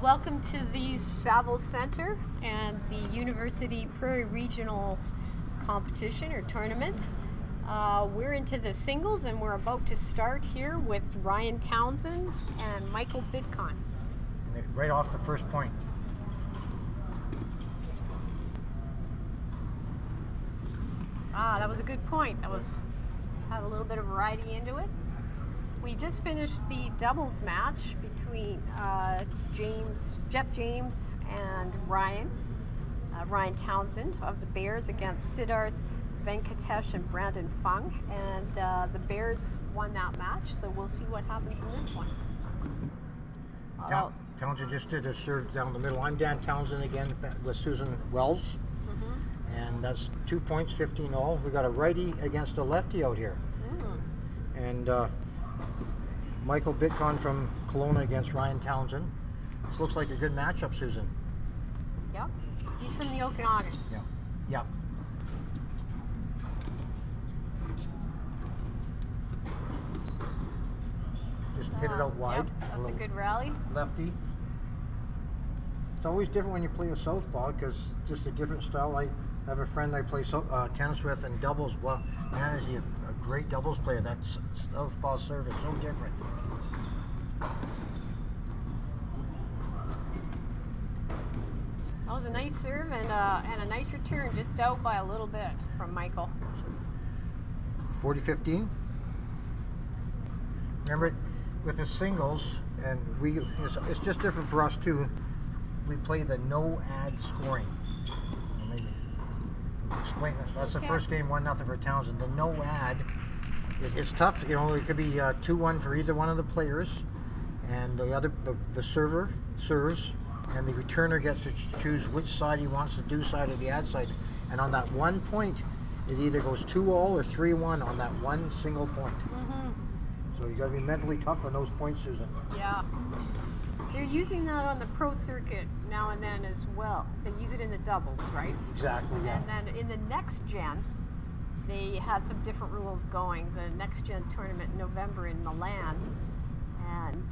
Welcome to the Saville Center and the University Prairie Regional competition or tournament. We're into the singles and we're about to start here with Ryan Townsend and Michael Bitcon. Right off the first point. That was a good point. That was have a little bit of variety into it. We just finished the doubles match between Jeff James and Ryan Townsend of the Bears against Siddarth, Venkatesh, and Brandon Fung, and the Bears won that match. So we'll see what happens in this one. Townsend just did a serve down the middle. I'm Dan Townsend again with Susan Wells. And that's 2 points, 15 all. We got a righty against a lefty out here. And Michael Bitcon from Kelowna against Ryan Townsend. This looks like a good matchup, Susan. Yep. He's from the Okanagan. Yeah. Yep. Just hit it out wide. Yep. That's a good rally. Lefty. It's always different when you play a southpaw because just a different style. I have a friend I play tennis with and doubles. Well, man, is he a great doubles player. That southpaw serve is so different. That was a nice serve and a nice return, just out by a little bit from Michael. 40-15. Remember, with the singles, and it's just different for us too. We play the no ad scoring. Maybe explain that. That's the first game, 1-0 for Townsend. The no ad it's tough. You know, it could be 2-1 for either one of the players, and the server serves, and the returner gets to choose which side he wants to do, side or the ad side. And on that 1 point, it either goes 2-all or 3-1 on that one single point. So you got to be mentally tough on those points, Susan. Yeah. They're using that on the pro circuit now and then as well. They use it in the doubles, right? Exactly, yeah. And then in the next gen, they had some different rules going. The next gen tournament in November in Milan. And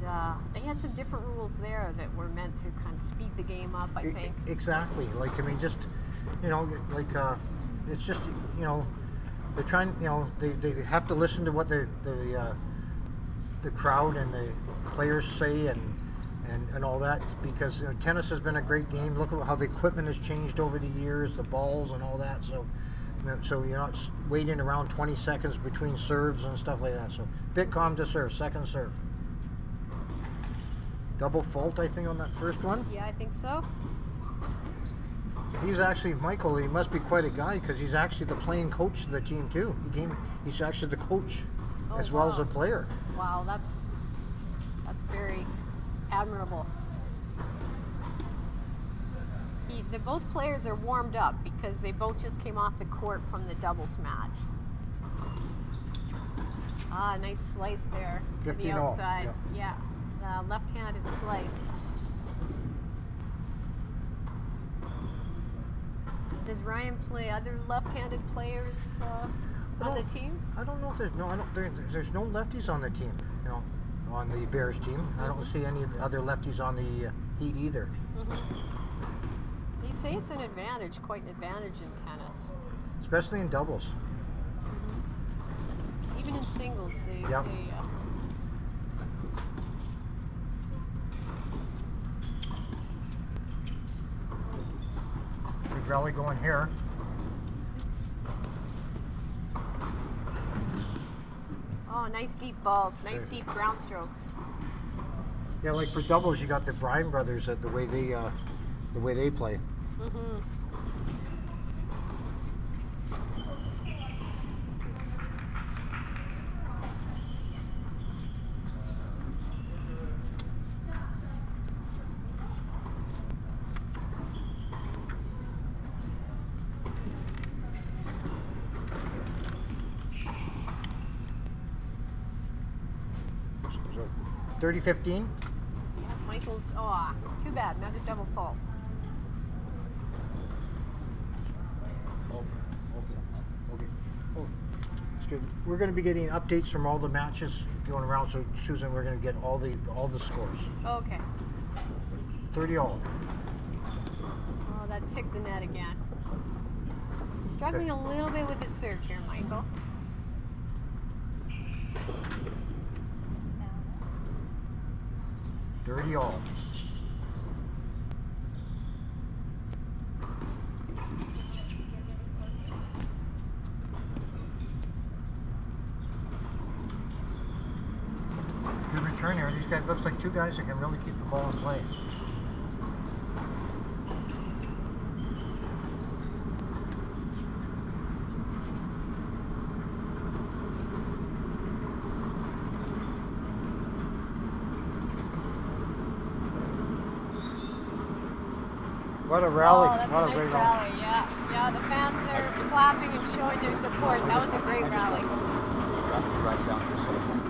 they had some different rules there that were meant to kind of speed the game up, I think. Exactly. Like, I mean, just, you know, like, it's just, you know, they're trying, you know, they have to listen to what the crowd and the players say and all that, because tennis has been a great game. Look at how the equipment has changed over the years, the balls and all that. So you're not waiting around 20 seconds between serves and stuff like that. So Bitcon to serve, second serve. Double fault, I think, on that first one. Yeah, I think so. He's actually, Michael, he must be quite a guy because he's actually the playing coach of the team too. He's actually the coach as well as a player. Wow, that's very admirable. Both players are warmed up because they both just came off the court from the doubles match. Nice slice there to the outside. Yeah, left-handed slice. Does Ryan play other left-handed players on the team? I don't know if there's no lefties on the team. You know, on the Bears team. I don't see any other lefties on the Heat either. They say it's an advantage, quite an advantage in tennis. Especially in doubles. Even in singles, they big rally going here. Oh, nice deep balls, nice deep ground strokes. Yeah, like for doubles, you got the Bryan brothers the way they play. So 30-15. Michael's, too bad, another double fault. Good. We're going to be getting updates from all the matches going around. So Susan, we're going to get all the scores. Okay. 30 all. Oh, that ticked the net again. Struggling a little bit with his serve here, Michael. $30 all. Good return here. These guys looks like two guys that can really keep the ball in play. What a rally. Oh, that's What a a nice great rally. Yeah, yeah. The fans are clapping and showing their support. That was a great rally. Right down to cell phone.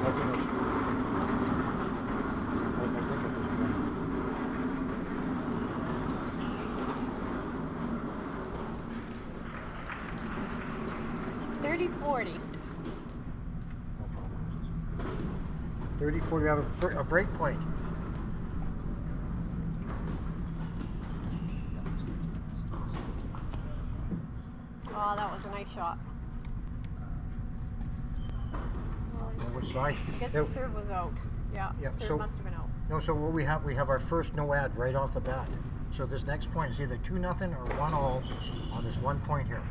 Nothing else. I think it was good. 30-40. No problem. 30-40 out of a break point. Oh, that was a nice shot. On which side? I guess Yeah, the serve was out. Yeah, Yeah, serve so- must have been out. No, so what we have our first no ad right off the bat. So this next point is either 2-0 or 1-all on this 1 point here.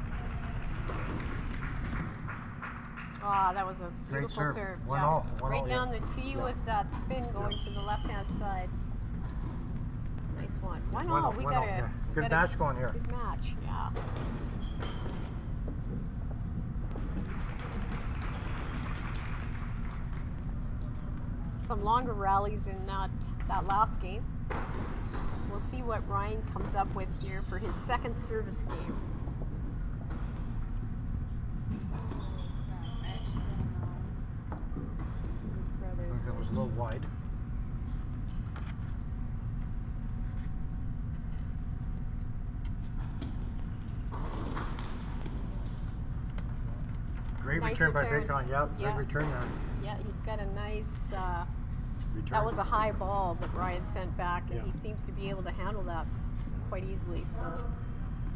Ah, that was a Great beautiful serve. serve. One Yeah. all, one right all, down yeah. the tee Yeah. with that spin going to the left-hand side. Nice one. One all. We One got all, a yeah. Good got match going here. Good match. Yeah. Some longer rallies in that last game. We'll see what Ryan comes up with here for his second service game. I think that was a little wide. Great Nice return by return. Bitcon. Yep, Yeah. good return there. Yeah, he's got a nice. Return. That was a high ball that Ryan sent back, and Yeah. he seems to be able to handle that quite easily. So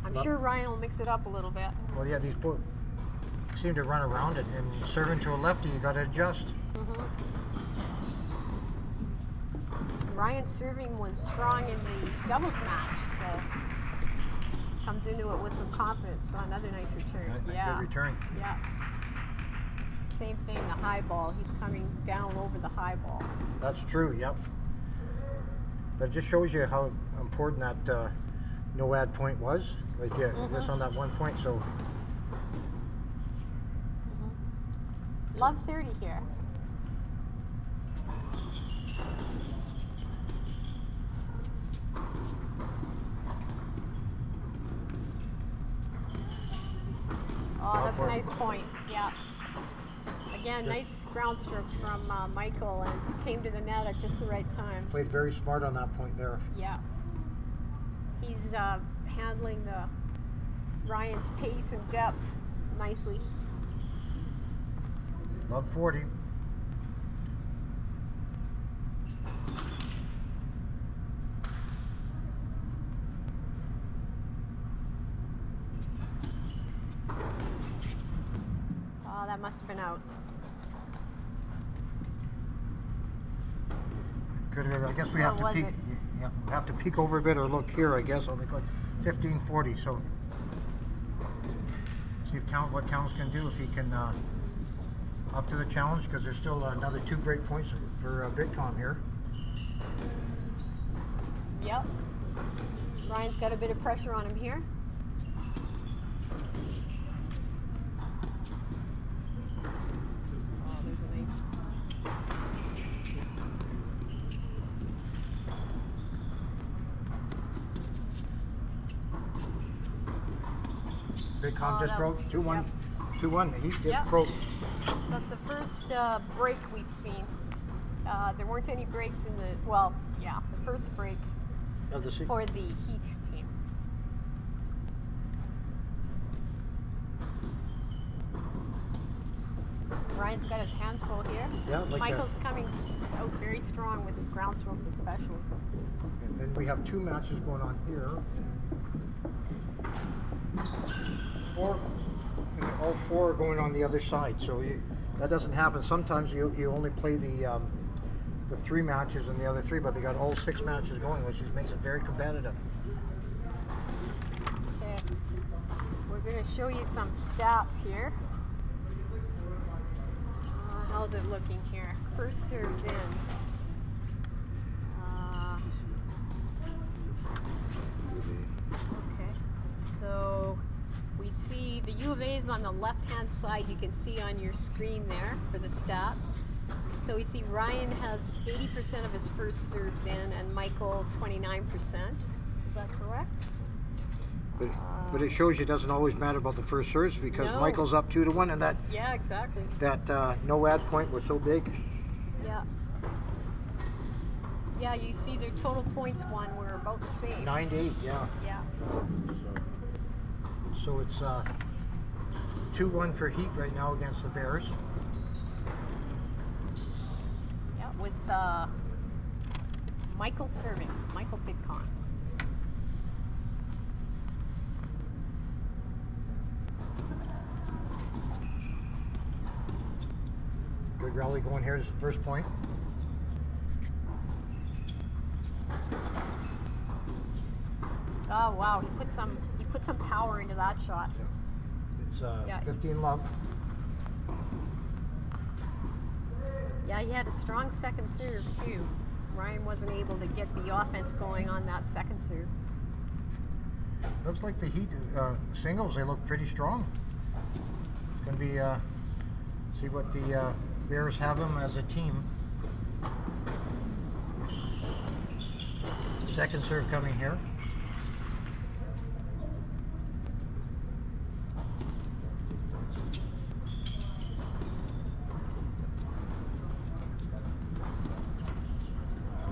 I'm Well- sure Ryan will mix it up a little bit. Well, yeah, these both seem to run around it, and serving to a lefty, you got to adjust. Ryan's serving was strong in the doubles match, so comes into it with some confidence. So another nice return. Right, Yeah. Good return. Yeah. Same thing, the high ball. He's coming down over the high ball. That's true. Yep. But it just shows you how important that no ad point was. Like yeah, just on that 1 point. So Love 30 here. Oh, that's a nice point. Yeah. Again, nice ground strokes from Michael, and came to the net at just the right time. played very smart on that point there. Yeah. He's handling the Ryan's pace and depth nicely. Love 40. Oh, that must have been out. Good. I guess we have to was peek. it? Yeah, we have to peek over a bit or look here. I guess on the 1540. So see if what Towns can do if he can up to the challenge because there's still another 2 break points for Bitcon here. Yep. Ryan's got a bit of pressure on him here. Oh, there's a nice. Bitcon Oh, just that- broke 2-1. yep. 2-1. He just Yep. broke. That's the first break we've seen. There weren't any breaks in the, well, yeah, the first break Of the for the Heat team. Ryan's got his hands full here. Yeah, like Michael's coming out very strong with his ground strokes especially. And then we have 2 matches going on here. 4, and all 4 are going on the other side. So that doesn't happen. Sometimes you only play the 3 matches and the other 3, but they got all 6 matches going, which just makes it very competitive. Okay, we're going to show you some stats here. How's it looking here? First serves in. Okay, so we see the U of A is on the left-hand side. You can see on your screen there for the stats. So we see Ryan has 80% of his first serves in, and Michael 29%. Is that correct? But it shows you it doesn't always matter about the first serves because No. Michael's up 2-1, and Yeah, exactly. that no ad point was so big. Yeah. Yeah, you see their total points won were about the same. 9-8, yeah. Yeah. So it's 2-1 for Heat right now against the Bears. Yeah, with Michael serving, Michael Bitcon. Good rally going here. This is the first point. Oh wow, he put some power into that shot. It's Yeah, 15 love. Yeah, he had a strong second serve too. Ryan wasn't able to get the offense going on that second serve. Looks like the Heat singles, they look pretty strong. It's going to be see what the Bears have them as a team. Second serve coming here.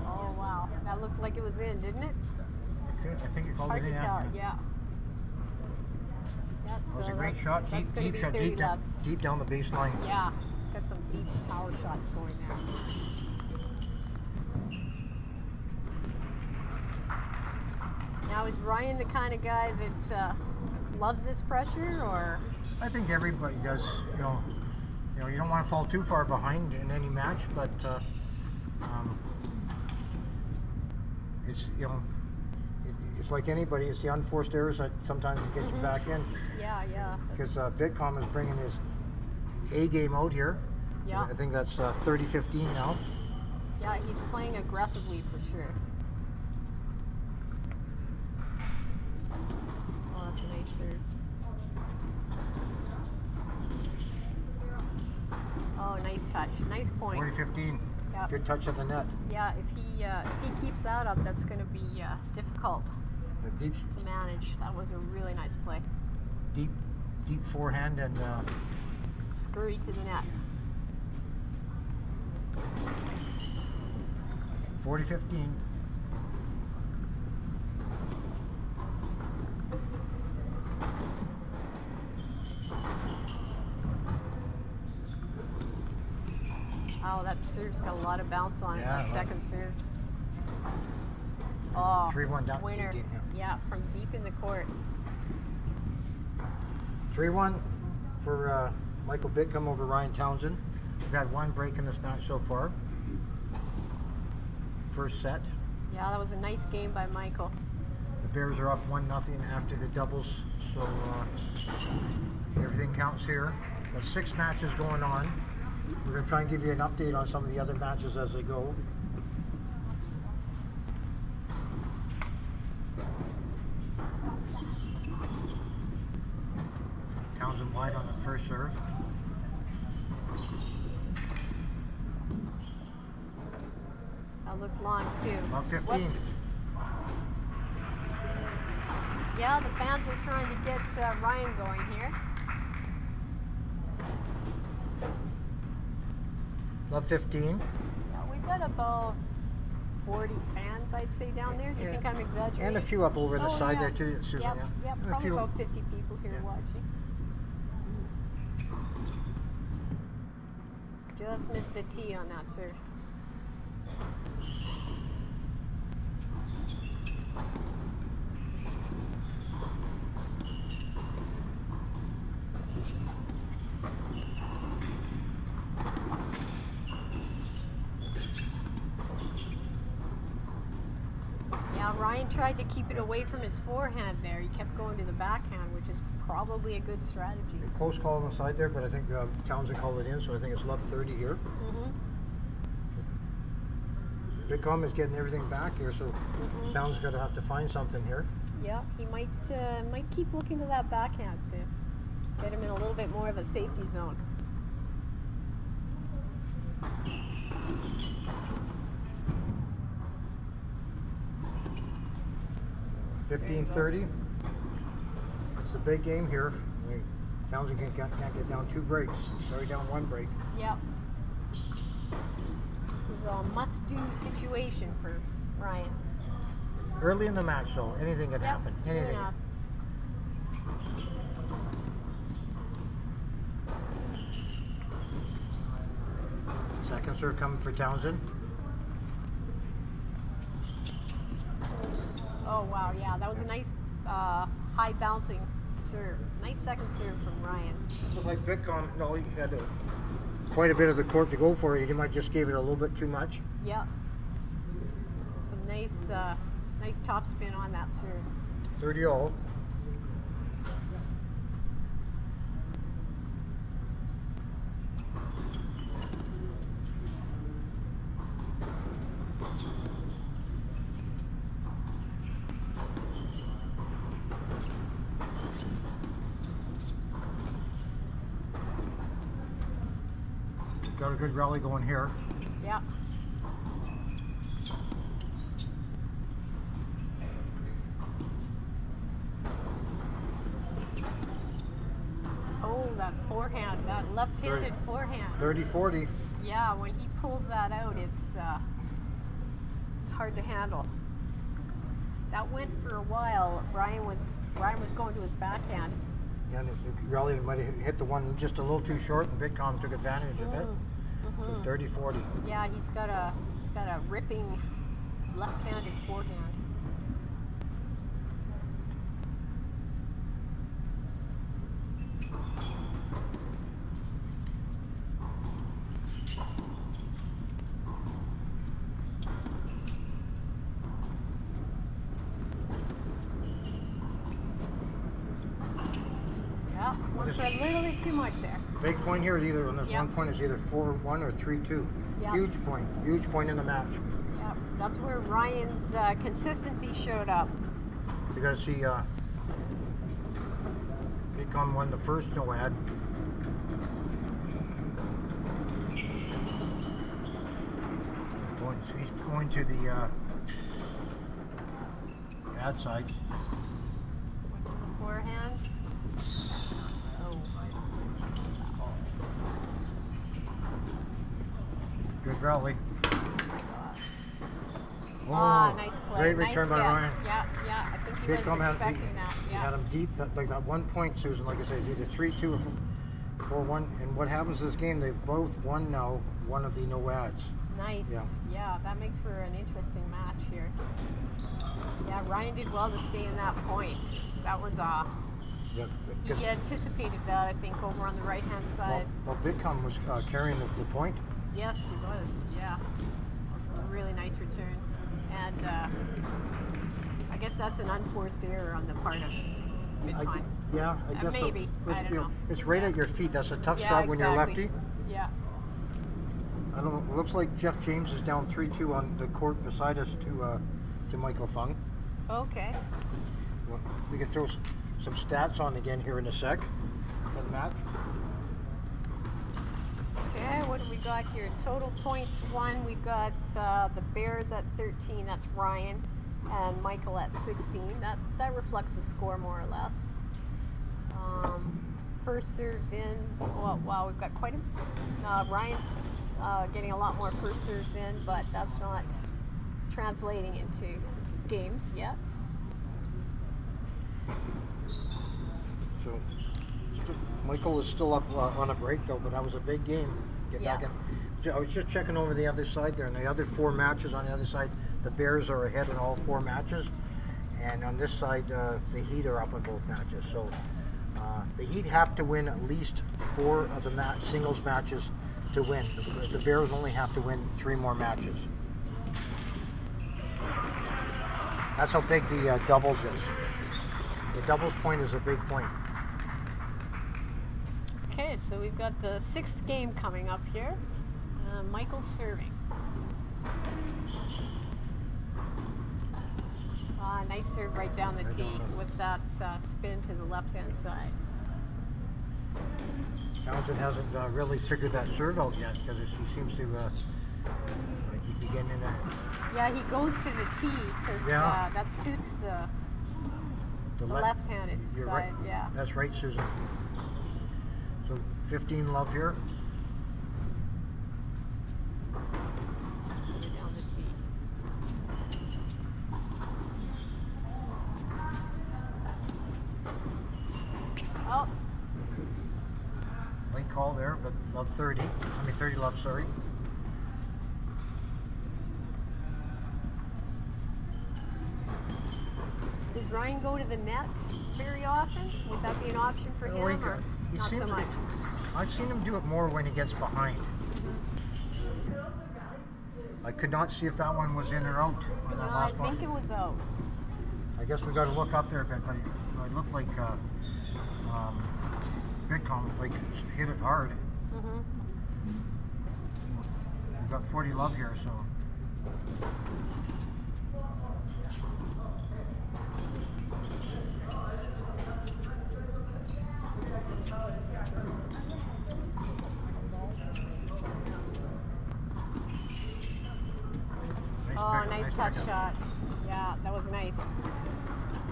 Oh wow, that looked like it was in, didn't it? I think you called Hard it to in. tell, yeah. Yeah, That was so a great that's- shot. That's going Deep to shot, be 30 love. deep down the baseline. Yeah, it's got some deep power shots going there. Now, is Ryan the kind of guy that loves this pressure, or? I think everybody does. You don't want to fall too far behind in any match, but it's it's like anybody. It's the unforced errors that sometimes get you back in. Yeah, yeah. Because Bitcon is bringing his A game out here. Yeah. I think that's 30-15 now. Yeah, he's playing aggressively for sure. Oh, that's a nice serve. Oh, nice touch. Nice point. 40-15. Yep. Good touch of the net. Yeah, if he keeps that up, that's going to be difficult The to manage. That was a really nice play. deep forehand and Scurry to the net. 40-15. Oh, that serve's got a lot of bounce on it. Yeah, That right. second serve. Oh, 3-1 down. winner. Deep, Yeah, from deep in the court. 3-1 for Michael Bitcon over Ryan Townsend. We've had one break in this match so far. First set. Yeah, that was a nice game by Michael. The Bears are up 1-0 after the doubles, so everything counts here. Got 6 matches going on. We're going to try and give you an update on some of the other matches as they go. Townsend wide on the first serve. That looked long too. About 15. Whoops. Yeah, the fans are trying to get Ryan going here. About 15. Yeah, we've got about 40 fans, I'd say, down there. Do you Yeah. think I'm exaggerating? And a few up over the Oh, side yeah. there too, Susan. Yep, yeah. yep, And a probably few. about 50 people here Yeah. watching. Just missed the tee on that serve. Yeah, Ryan tried to keep it away from his forehand there. He kept going to the backhand, which is probably a good strategy. Close call on the side there, but I think Townsend called it in, so I think it's left 30 here. Bitcon is getting everything back here, so Townsend's going to have to find something here. Yeah, he might keep looking to that backhand to get him in a little bit more of a safety zone. There 15-30. It's a big game here. I mean, Townsend can't get down 2 breaks. He's already down 1 break. Yep. This is a must-do situation for Ryan. Early in the match, so anything can happen. Anything. Enough. Second serve coming for Townsend. Oh wow, yeah, that was a nice high bouncing serve. Nice second serve from Ryan. Looked like Bitcon, no, he had quite a bit of the court to go for it. He might just gave it a little bit too much. Yeah. Some nice nice top spin on that serve. 30-all. Got a good rally going here. Yeah. Oh, that forehand, that left-handed forehand. 30-40. Yeah, when he pulls that out, it's hard to handle. That went for a while. Ryan was going to his backhand. Yeah, and the rally might have hit the one just a little too short, and Bitcon took advantage of it. 30-40. Yeah, he's got a ripping left-handed forehand. Yeah, went for a little bit too much there. Big point here, either on this Yep. 1 point is either 4-1 or 3-2. Yep. Huge point in the match. Yeah, that's where Ryan's consistency showed up. You got to see Bitcon won the first no ad. He's going to the ad side. Went to the forehand. Oh. Good rally. Ah, nice play. Great Nice return by get. Ryan. Yeah, I think he Bitcon was had, expecting that. he Yeah. had him deep. Like that 1 point, Susan, like I said, is either 3-2 or 4-1. And what happens in this game, they've both won now one of the no ads. Nice. Yeah. Yeah, that makes for an interesting match here. Yeah, Ryan did well to stay in that point. That was Yeah, 'cause- he anticipated that, I think, over on the right-hand side. well, Bitcon was carrying the point. Yes, he was. Yeah, that was a really nice return, and I guess that's an unforced error on the part of Bitcon. I guess so. Maybe. I don't know. It's right at your feet. That's a tough Yeah, shot when you're exactly. lefty. Yeah. I don't know. It looks like Jeff James is down 3-2 on the court beside us to Michael Fung. Okay. Well, we can throw some stats on again here in a sec for the match. Okay, what do we got here? Total points won. We've got the Bears at 13. That's Ryan, and Michael at 16. That reflects the score more or less. First serves in. Well, wow, we've got quite a. Ryan's getting a lot more first serves in, but that's not translating into games yet. So Michael is still up on a break though, but that was a big game. get Yeah. back in. I was just checking over the other side there, and the other 4 matches on the other side, the Bears are ahead in all 4 matches, and on this side, the Heat are up in both matches. So the Heat have to win at least 4 of the singles matches to win. The Bears only have to win 3 more matches. That's how big the doubles is. The doubles point is a big point. Okay, so we've got the 6th game coming up here. Michael's serving. Nice serve right down the tee with that spin to the left-hand side. Townsend hasn't really figured that serve out yet because he seems to be getting in there. Yeah, he goes to the tee because that suits the left-handed You're side. right. Yeah. That's right, Susan. So 15 love here. Down the tee. Oh, Late call there, but love 30. 30 love, sorry. does Ryan go to the net very often? Would that be an option for him, or not so much? I've seen him do it more when he gets behind. I could not see if that one was in or out on that I last one. think it was out. I guess we got to look up there a bit, but it looked like Bitcon hit it hard. We've got 40 love here, so. Nice touch shot. Yeah, that was nice.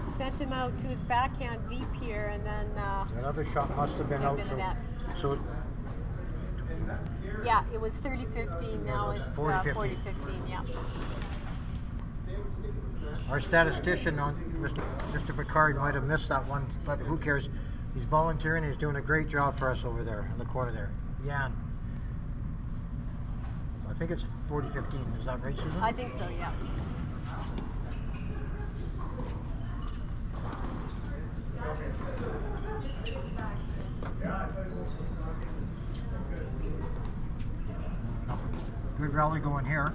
Sent him out to his backhand deep here, and then That other shot must have been out. in the net. So Yeah, it was 30-15. Now it's 40-15. 40-15. Yeah. our statistician on Mr. Picard might have missed that one, but who cares? He's volunteering. He's doing a great job for us over there in the corner there. Jan. I think it's 40-15. Is that right, Susan? I think so. Yeah. Good rally going here.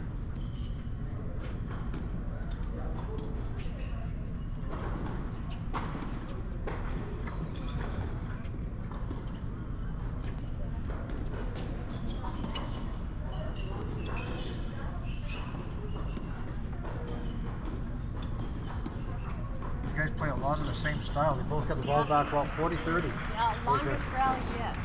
These guys play a lot of the same style. They both got the ball back well 40-30. Yeah, longest rally yet.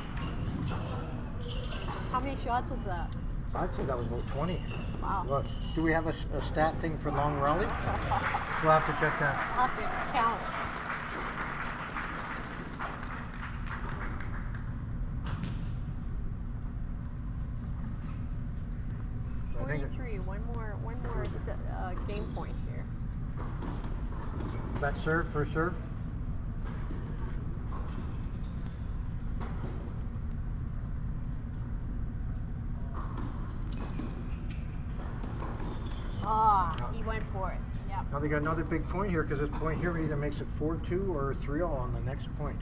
How many shots was that? I'd say that was about 20. Wow. Look, do we have a stat thing for long rally? We'll have to check that. I'll have to count. So I think 43. One more game point here. that serve, first serve. He went for it. Yeah. Now they got another big point here because this point here either makes it 4-2 or 3-all on the next point.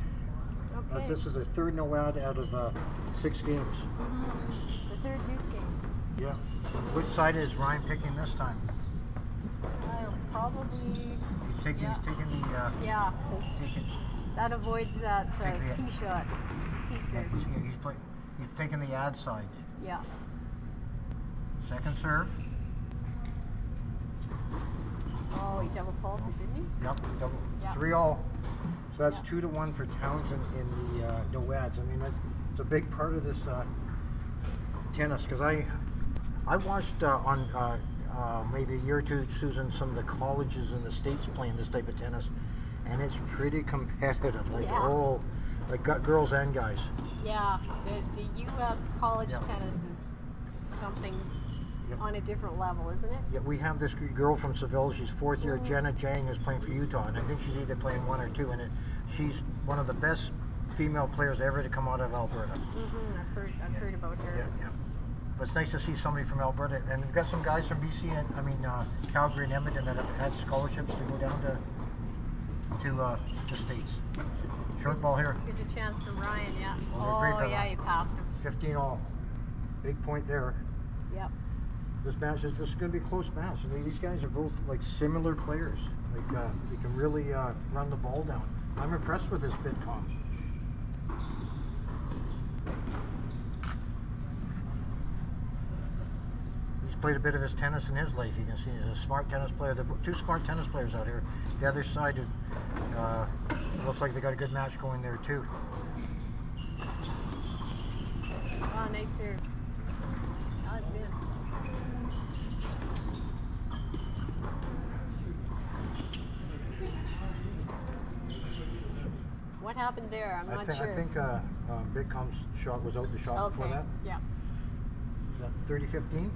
Okay. This is the third no ad out of 6 games. The third deuce game. Yeah. Which side is Ryan picking this time? Probably. He's taking the. Yeah, 'cause Taking, that avoids that Take the- tee shot, tee serve. he's taking the ad side. Yeah. Second serve. Oh, he double faulted, didn't he? Yep. Double. Yeah. 3-all. So that's 2-1 for Townsend in the no ads. I mean, that's a big part of this tennis because I watched on maybe a year or two, Susan, some of the colleges in the States playing this type of tennis, and it's pretty competitive. Like girls and guys. Yeah. The U.S. college Yeah. tennis is something Yep. on a different level, isn't it? Yeah, we have this girl from Saville. She's 4th year. Jenna Jang is playing for Utah, and I think she's either playing 1 or 2 in it. She's one of the best female players ever to come out of Alberta. I've heard about her. Yeah. But it's nice to see somebody from Alberta, and we've got some guys from BC and Calgary and Edmonton that have had scholarships to go down to the States. Short ball here. Here's a chance for Ryan, yeah. Oh, they're great for yeah, that. you passed him. 15 all. Big point there. Yep. This match is just going to be a close match. I mean, these guys are both like similar players. Like they can really run the ball down. I'm impressed with this Bitcon. He's played a bit of his tennis in his life. You can see he's a smart tennis player. There are two smart tennis players out here. The other side, looks like they got a good match going there too. Oh, nice serve. Oh, it's in. What happened there? I'm not sure. I think Bitcon's shot was out the shot before that. Yeah. 30-15.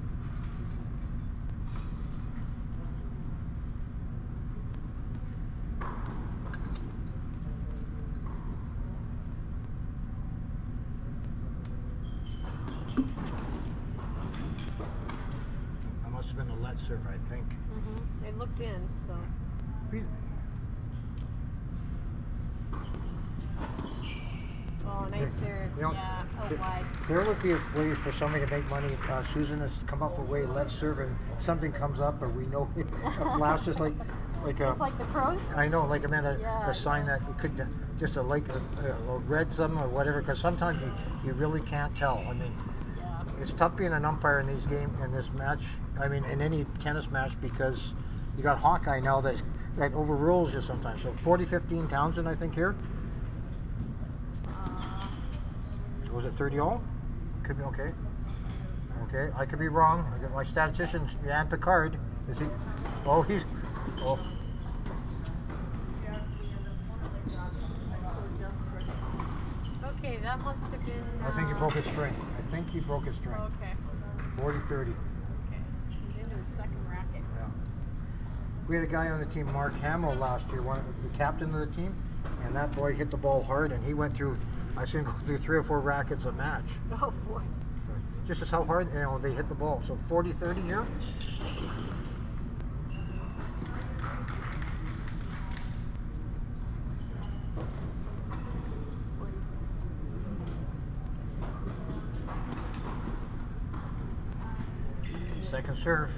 That must have been a let serve, I think. Mm-hmm. It looked in, so. Oh, nice serve. You know, yeah, out wide. There would be a way for somebody to make money. Susan has come up with a way, let's serve, and something comes up, or we know a flash, just like a. It's like the pros. I know, like Yeah, a sign that you could just a read something or whatever, because sometimes you really can't tell. I mean, Yeah. it's tough being an umpire in these games, in this match. I mean, in any tennis match, because you got Hawkeye now that overrules you sometimes. So 40-15 Townsend, I think here. Was it 30 all? Could be okay. Okay, I could be wrong. I got my statistician, Jan Picard. Is he? Oh, he's. Oh. Okay, that must have been. I think he broke his string. Okay. 40-30. Okay. He's into his second racket. Yeah. We had a guy on the team, Mark Hamill, last year, the captain of the team, and that boy hit the ball hard, and he went through. I seen him go through 3 or 4 rackets a match. Oh boy. Just as how hard they hit the ball. So 40-30 here. Second serve.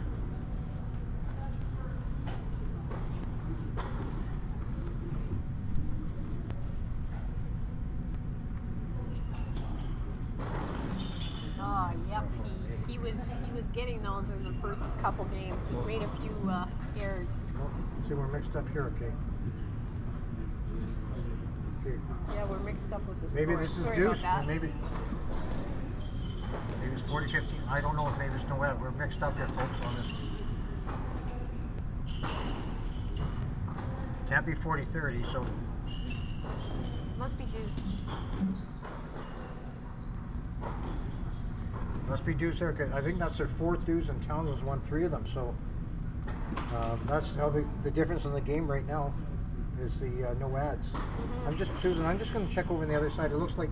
Oh, yep. He was getting those in the first couple games. He's made a few errors. Oh, see, we're mixed up here. Okay. Okay. Yeah, we're mixed up with the Maybe scores. this is Sorry deuce. about that. Maybe it's 40-15. I don't know if maybe it's no way. We're mixed up here, folks, on this. Can't be 40-30, so Must be deuce. must be deuce there. 'Cause I think that's their 4th deuce, and Townsend's won 3 of them. So that's how the difference in the game right now is the no ads. Mm-hmm. Susan, I'm just going to check over on the other side. It looks like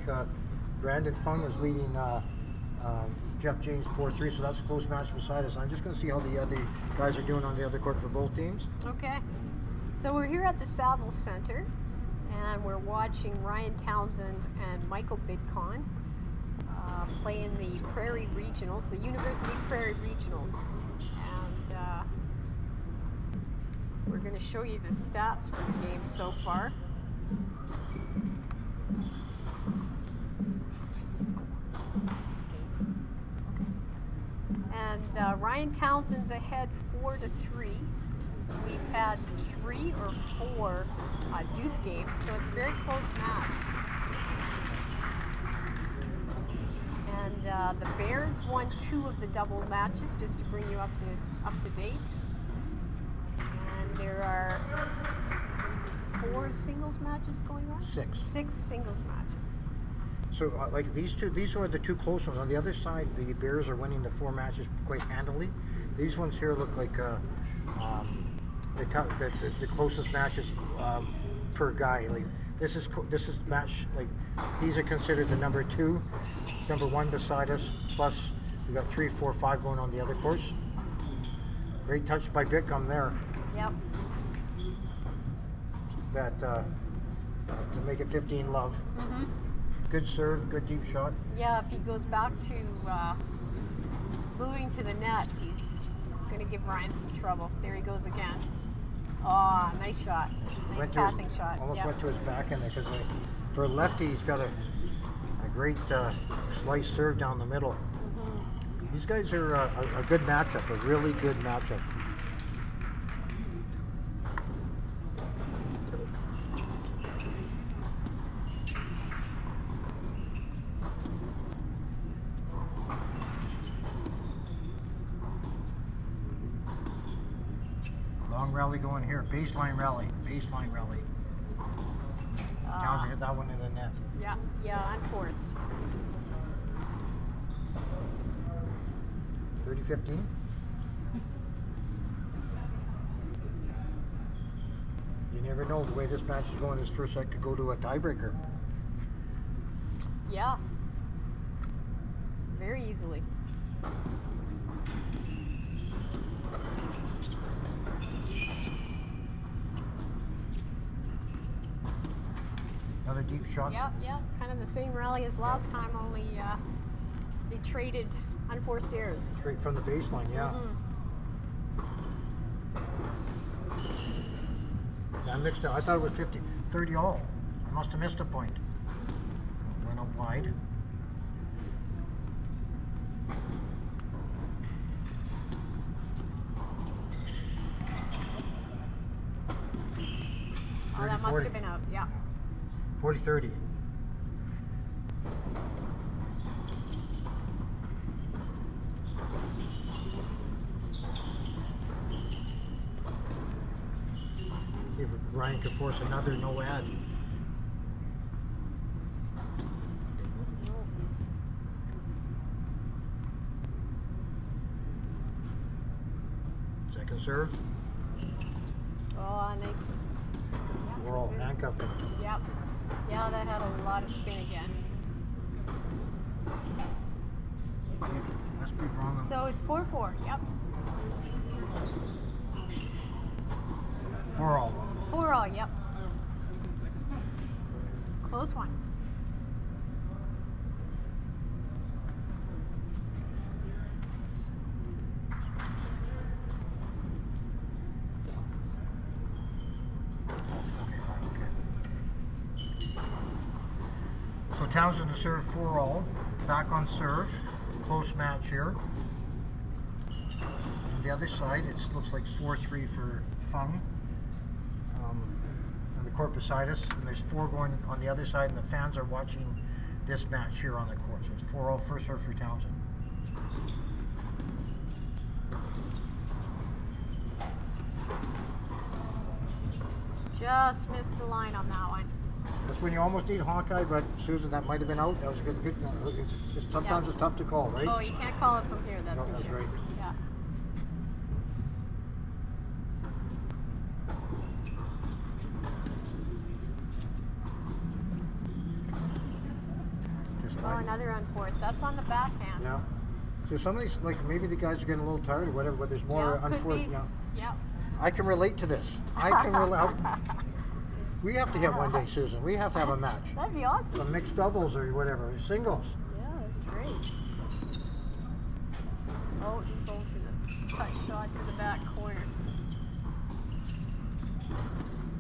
Brandon Fung is leading Jeff James 4-3, so that's a close match beside us. I'm just going to see how the other guys are doing on the other court for both teams. Okay. So we're here at the Saville Center, and we're watching Ryan Townsend and Michael Bitcon play in the Prairie Regionals, the University Prairie Regionals. And we're going to show you the stats for the game so far. And Ryan Townsend's ahead 4-3. We've had 3 or 4 deuce games, so it's a very close match. And the Bears won 2 of the double matches, just to bring you up to date. And there are 4 singles matches going on. 6. 6 singles matches. So, like these are the 2 close ones. On the other side, the Bears are winning the 4 matches quite handily. These ones here look like the closest matches per guy. Like this is match, like these are considered the number 2, number 1 beside us, plus We got 3, 4, 5 going on the other course. Great touch by Bitcon there. Yep. That to make it 15 love. Good serve, good deep shot. Yeah, if he goes back to moving to the net, he's going to give Ryan some trouble. There he goes again. Oh, nice shot. Nice Went to passing his, shot. Almost Yep. went to his back in there because for a lefty, he's got a great slice serve down the middle. These guys are a good matchup, a really good matchup. Long rally going here, baseline rally, baseline rally. Townsend hit that one in the net. Yeah, unforced. 30-15. You never know the way this match is going. This first set could go to a tiebreaker. Yeah. Very easily. Another deep shot. Yeah, kind of the same rally as last time, only they traded unforced errors. Straight from the baseline, yeah. I mixed up. I thought it was 50, 30 all. I must have missed a point. Went out wide. Oh, that must have been out, yeah. 40-30. See if Ryan can force another no ad. Second serve. Oh, nice. We're all handcuffed him. Yep. Yeah, that had a lot of spin again. Must be wrong. So it's 4-4, yep. 4 all. 4 all, yep. Close one. So Townsend to serve 4 all. Back on serve. Close match here. On the other side, it looks like 4-3 for Fung. On the court beside us, and there's 4 going on the other side, and the fans are watching this match here on the court. So it's 4 all, first serve for Townsend. Just missed the line on that one. That's when you almost need Hawkeye, but Susan, that might have been out. That was a good. Sometimes it's tough to call, right? Oh, you can't call it from here, that's No, for that's sure. right. Yeah. Just Oh, another unforced. That's on the backhand. Yeah. So some of these, like maybe the guys are getting a little tired or whatever, but there's more Yeah, could unfortunate. be. Yeah. Yep. I can relate to this. I can relate. We have to hit one day, Susan. We have to have a match. That'd be awesome. Some mixed doubles or whatever, singles. Yeah, that'd be great. Oh, he's going for the touch shot to the back corner.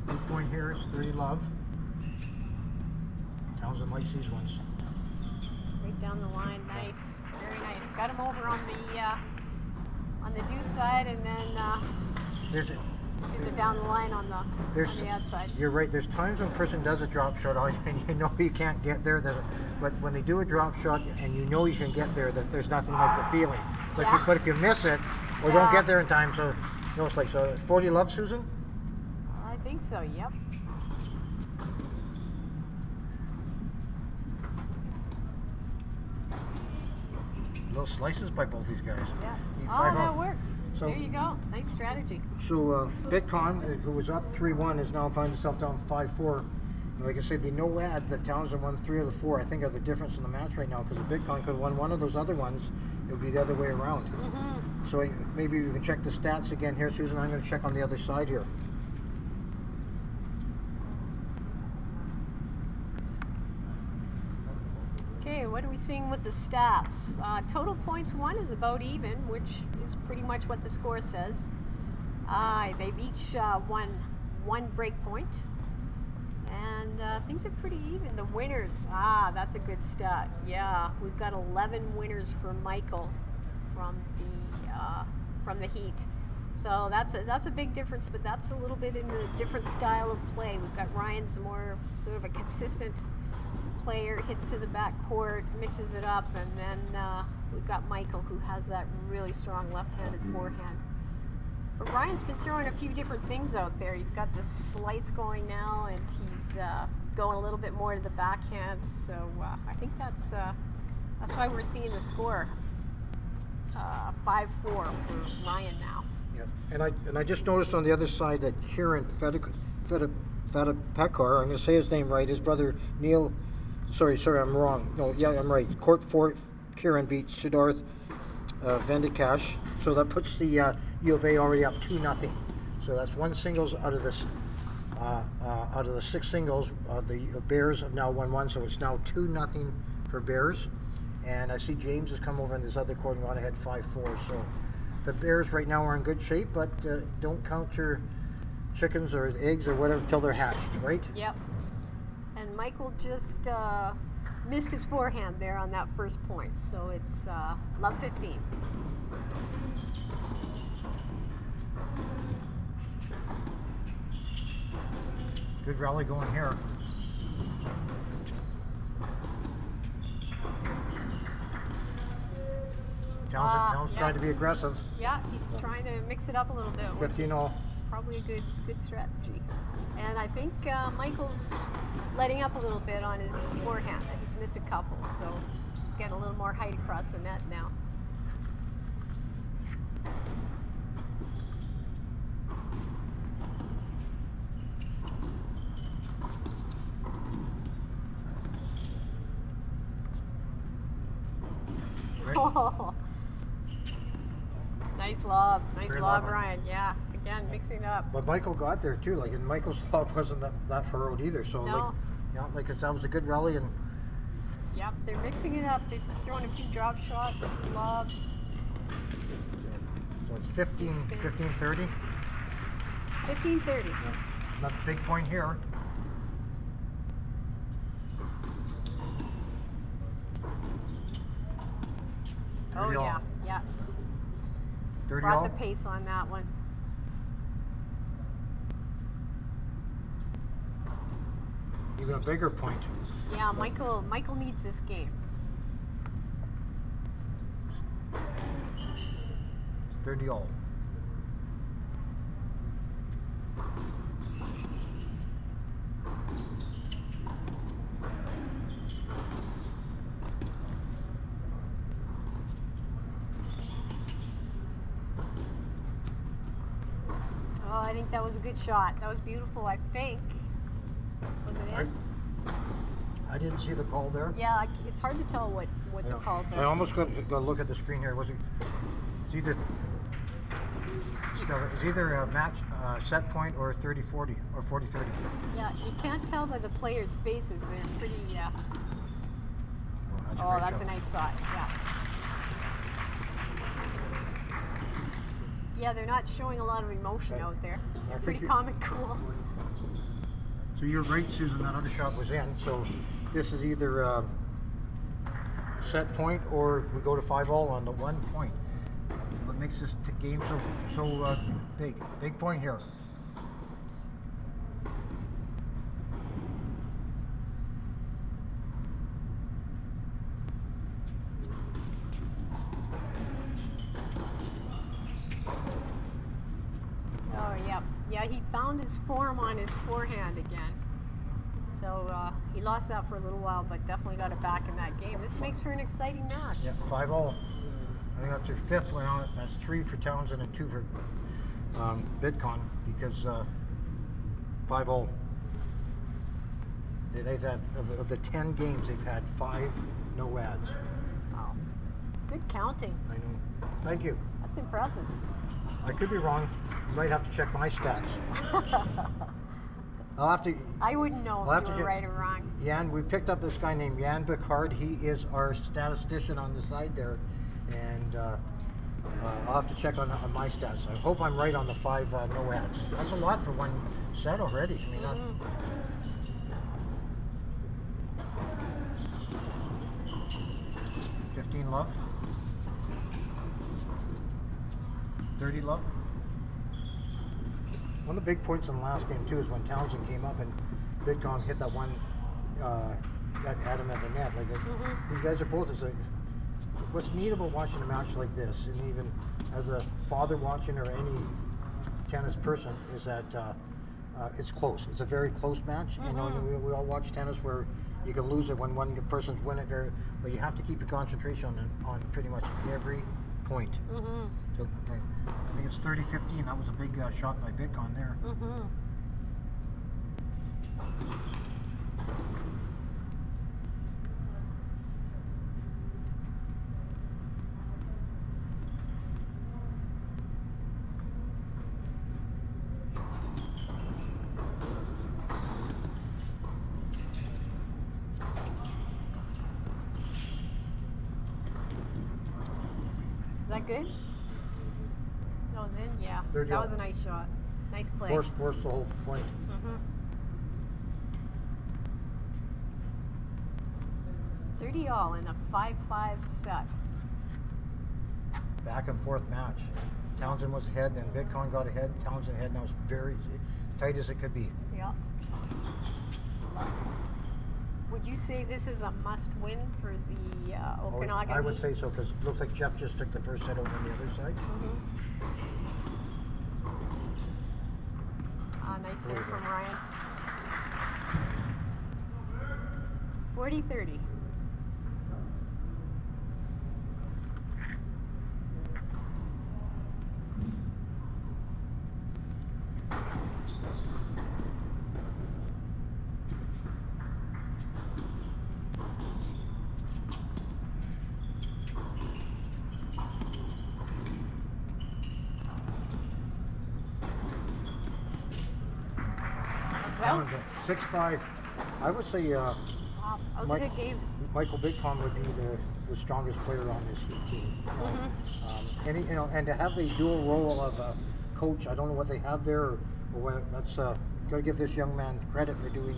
Big point here is 30 love. Townsend likes these ones. Right down the line, nice, very nice. Got him over on the deuce side, and then There's a, did the down the line on the outside. You're right. There's times when a person does a drop shot and you know you can't get there. But when they do a drop shot and you know you can get there, that there's nothing like the feeling. But, Yeah. if you miss it or don't get there in time, so you know it's like 40 love, Susan. I think so. Yep. Little slices by both these guys. Yeah. Need Oh, 5 that on. works. So- There you go. Nice strategy. So Bitcon, who was up 3-1, is now finding himself down 5-4. And like I said, the no ad that Townsend won 3 of the 4, I think, are the difference in the match right now, because Bitcon could have won one of those other ones it would be the other way around. So maybe we can check the stats again here, Susan. I'm going to check on the other side here. Okay, what are we seeing with the stats? Total points won is about even, which is pretty much what the score says. They've each won 1 break point, and things are pretty even. The winners, that's a good stat. Yeah, we've got 11 winners for Michael from the heat. So that's a big difference, but that's a little bit in a different style of play. We've got Ryan's more sort of a consistent player, hits to the back court, mixes it up, and then we've got Michael, who has that really strong left-handed forehand. But Ryan's been throwing a few different things out there. He's got this slice going now, and he's going a little bit more to the backhand. So I think that's why we're seeing the score 5-4 for Ryan now. Yeah. And I just noticed on the other side that Kieran Fedapekar, I'm going to say his name right, his brother Neil. Sorry, I'm wrong. No, yeah, I'm right. Court 4, Kieran beats Siddarth Venkatesh. So that puts the UofA already up 2-0. So that's 1 singles out of this. Out of the 6 singles, the Bears have now won 1, so it's now 2-0 for Bears. And I see James has come over in this other court and gone ahead 5-4. So the Bears right now are in good shape, but don't count your chickens or eggs or whatever until they're hatched, right? Yep. And Michael just missed his forehand there on that first point, so it's love 15. Good rally going here. Townsend trying to be aggressive. Yeah, he's trying to mix it up a little bit. 15-all. Probably a good strategy. And I think Michael's letting up a little bit on his forehand. He's missed a couple, so he's getting a little more height across the net now. Oh, nice lob, Ryan. Yeah, again mixing up. But Michael got there too. Like, and Michael's lob wasn't that far out either. So no. That was a good rally. And yep, they're mixing it up. They're throwing a few drop shots, lobs. So it's 15-30. 15-30. Another big point here. Oh yeah. 30 Brought all. the pace on that one. Even a bigger point. Yeah, Michael needs this game. It's 30 all. Oh, I think that was a good shot. That was beautiful, I think. Was it in? I didn't see the call there. Yeah, it's hard to tell what the calls I are. almost got to look at the screen here. It's either a match set point or 30-40 or 40-30. Yeah, you can't tell by the players' faces. They're pretty. Oh, That's a nice shot. Yeah. Yeah, they're not showing a lot of emotion out there. They're pretty calm and cool. So you're right, Susan. That other shot was in. So this is either set point or we go to 5-all on the 1 point. What makes this game so big? Big point here. Oh, yeah. Yeah, he found his form on his forehand again. So he lost that for a little while, but definitely got it back in that game. This makes for an exciting match. Yeah, 5-all. I think that's your 5th one on it. That's 3 for Townsend and 2 for Bitcon because 5-all. They've had of the 10 games they've had 5 no ads. Wow. Good counting. I know. Thank you. That's impressive. I could be wrong. You might have to check my stats. I'll have to. I wouldn't know I'll have if to you were check- right or wrong. Jan, we picked up this guy named Jan Picard. He is our statistician on the side there, and I'll have to check on my stats. I hope I'm right on the 5 no ads. That's a lot for one set already. I mean, Mm-hmm. 15 love, 30 love. One of the big points in the last game too is when Townsend came up and Bitcon hit that one, got Adam at the net. Like these guys are both. It's like, what's neat about watching a match like this, and even as a father watching or any tennis person, is that it's close. It's a very close match. You know, and we all watch tennis where you can lose it when one person's win it but you have to keep your concentration on pretty much every point. So I think it's 30-15. That was a big shot by Bitcon there. Is that good? That was in? Yeah. 30 That all. was a nice shot. Nice play. Force the whole point. 30 all in a 5-5 set. Back and forth match. Townsend was ahead, then Bitcon got ahead. Townsend ahead. Now it's very tight as it could be. Yeah. Would you say this is a must-win for the Okanagan? I would meet? say so because it looks like Jeff just took the first set over on the other side. Nice serve from Ryan. 40-30. Out. 6-5. I would say Wow, that was a good game. Michael Bitcon would be the strongest player on this Heat team. And to have the dual role of a coach, I don't know what they have there, or what. That's got to give this young man credit for doing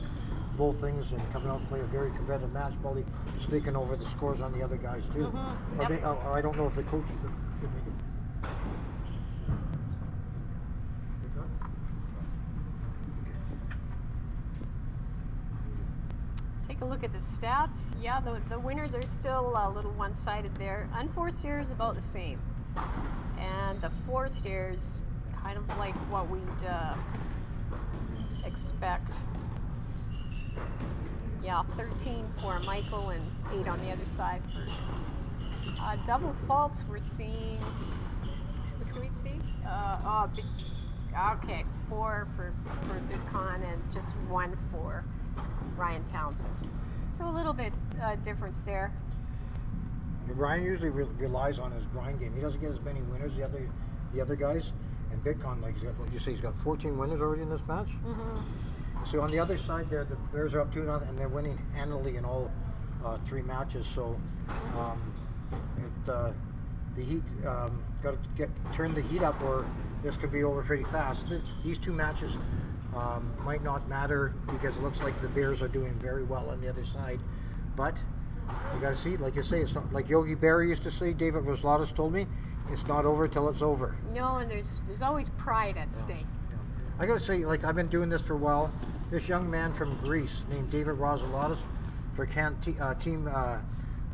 both things and coming out and play a very competitive match, probably sneaking over the scores on the other guys too. Or I don't know if the coach. Take a look at the stats. Yeah, the winners are still a little one-sided there. Unforced errors about the same. And the forced errors, kind of like what we'd expect. Yeah, 13 for Michael and 8 on the other side for double faults. We're seeing, what can we see? Okay, 4 for Bitcon and just 1 for Ryan Townsend. So a little bit difference there. Ryan usually relies on his grind game. He doesn't get as many winners as the other guys. And Bitcon, like what you say, he's got 14 winners already in this match. So on the other side there, the Bears are up 2-0, and they're winning handily in all 3 matches. So the Heat got to turn the heat up, or this could be over pretty fast. These 2 matches might not matter because it looks like the Bears are doing very well on the other side. But you got to see, like you say, it's not like Yogi Berra used to say. David Rosalatos told me, it's not over till it's over. No, and there's always pride at stake. I got to say, like, I've been doing this for a while. This young man from Greece named David Rosalatos for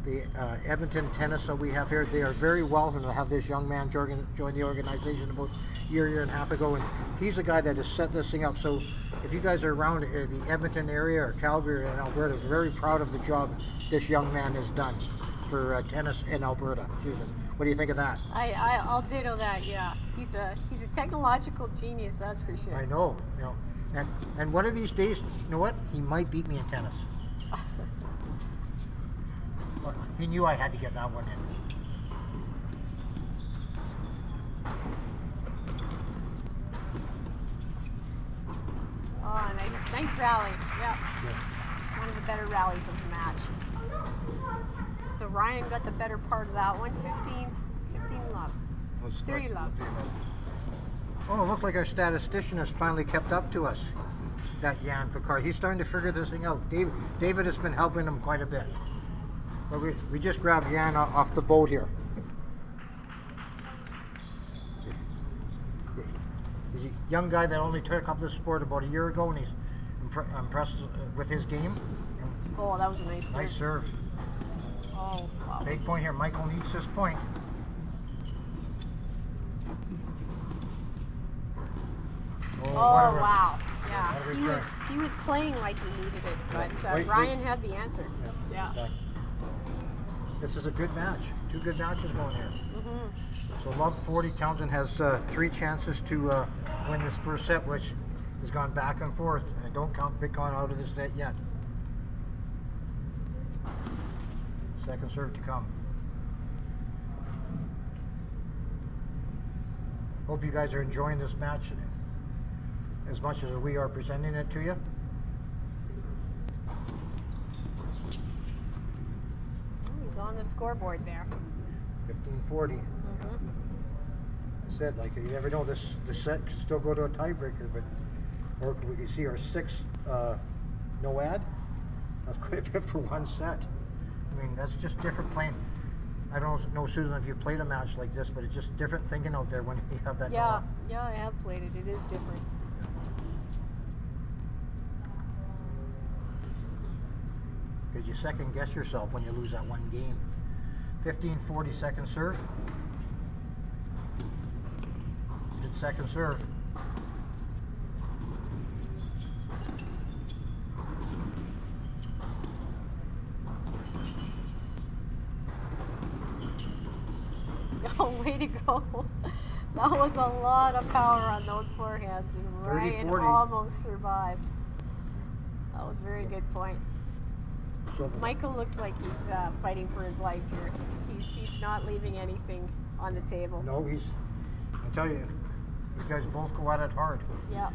the Edmonton tennis that we have here, they are very welcome to have this young man join the organization about a year and a half ago, and he's the guy that has set this thing up. So if you guys are around the Edmonton area or Calgary and Alberta, I'm very proud of the job this young man has done for tennis in Alberta. Susan, what do you think of that? I'll ditto that. Yeah, he's a technological genius, that's for sure. I know, and one of these days, you know what? He might beat me in tennis. He knew I had to get that one in. Oh, nice rally. Yeah. One of the better rallies of the match. So Ryan got the better part of that one. 15 love. 30 love. Oh, it looks like our statistician has finally kept up to us. That Jan Picard. He's starting to figure this thing out. David has been helping him quite a bit. But we just grabbed Jan off the boat here. He's a young guy that only took up the sport about a year ago, and he's impressed with his game. Oh, that was a nice serve. Nice serve. Oh, wow. Big point here. Michael needs this point. Oh, whatever. wow. Yeah, What a he return. was playing like he needed it, but Ryan had the answer. Yeah. This is a good match. Two good matches going here. So Love 40. Townsend has 3 chances to win this first set, which has gone back and forth. And don't count Bitcon out of this set yet. Second serve to come. Hope you guys are enjoying this match as much as we are presenting it to you. He's on the scoreboard there. 15-40. I said, like, you never know, this set could still go to a tiebreaker, but or we can see our 6 no ad. That's quite a bit for one set. I mean, that's just different playing. I don't know, Susan, if you've played a match like this, but it's just different thinking out there when you have that. Yeah, I have played it. It is different. Because you second guess yourself when you lose that one game. 15-40 second serve. Good second serve. Oh, way to go. That was a lot of power on those forehands, and Ryan 30-40. almost survived. That was a very good point. So, Michael looks like he's fighting for his life here. He's not leaving anything on the table. no, I tell you, these guys both go at it hard. Yeah.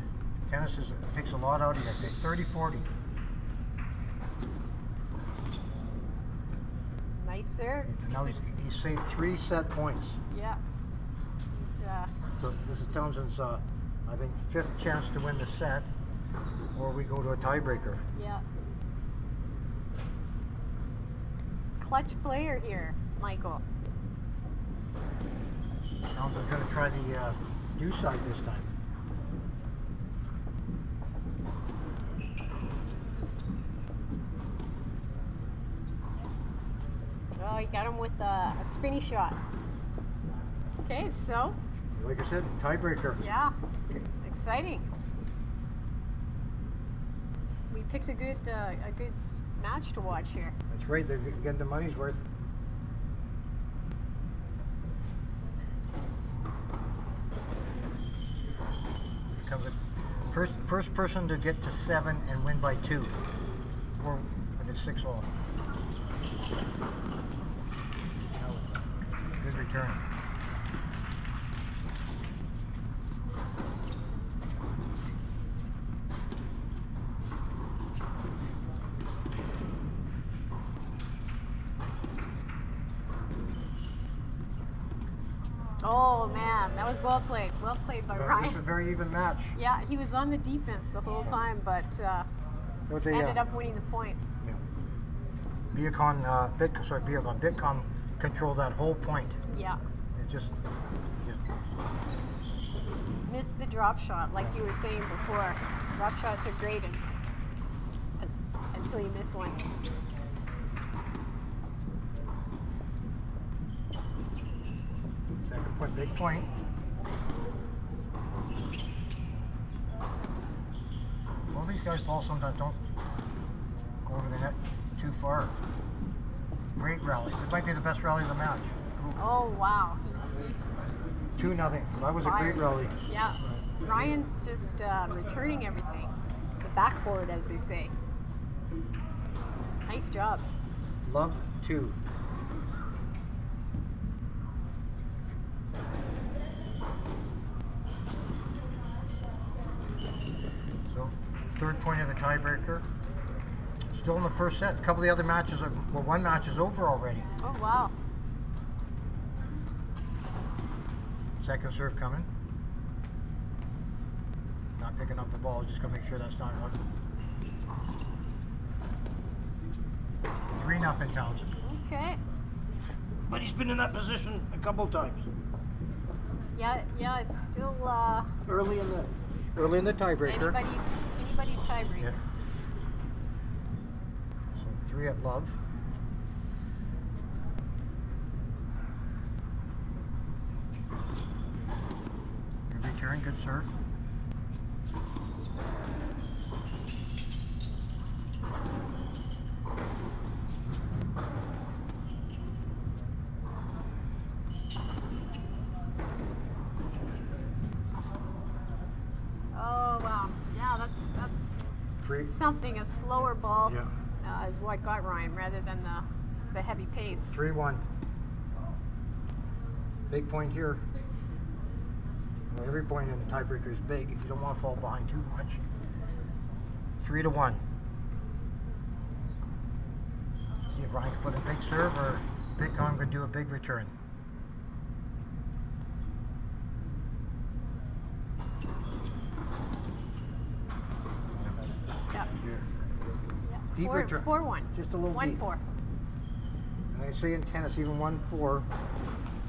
Tennis takes a lot out of you. 30-40. Nice serve. And now he's saved 3 set points. Yeah. He's, So this is Townsend's, I think, 5th chance to win the set, or we go to a tiebreaker. yeah. Clutch player here, Michael. Townsend's going to try the do side this time. Oh, he got him with a spinny shot. Okay, so, Like I said, tiebreaker. yeah, exciting. We picked a good match to watch here. That's right, they're getting the money's worth. Comes it. First person to get to 7 and win by 2. Or if it's 6 all. Good return. Oh man, that was well played. Well played by This is a Ryan. very even match. Yeah, he was on the defense the whole time, but What they, ended up winning the point. Bitcon controlled that whole point. Yeah. It just Missed the drop shot, like you were saying before. Drop shots are great until you miss one. second point, big point. Both these guys' balls sometimes don't go over the net too far. Great rally. It might be the best rally of the match. Oh wow. 2-0. That was a great rally. Yeah. Ryan's just returning everything. The backboard, as they say. Nice job. Love 2. Third point of the tiebreaker. Still in the first set. A couple of the other matches, one match is over already. Oh, wow. Second serve coming. Not picking up the ball, just gonna make sure that's not out. 3-0 Townsend. Okay. But he's been in that position a couple of times. Yeah, it's still Early in the tiebreaker. anybody's tiebreaker. Yeah. So 3 at love. Good return, good serve. Oh wow. Yeah, that's 3. something. A slower ball Yeah. is what got Ryan rather than the heavy pace. 3-1. Big point here. Well, every point in the tiebreaker is big. You don't want to fall behind too much. 3-1. See if Ryan can put a big serve or Bitcon can do a big return. Yeah. Deep return. 4-1. Just a little deep. 1-4. And I say in tennis, even 1-4,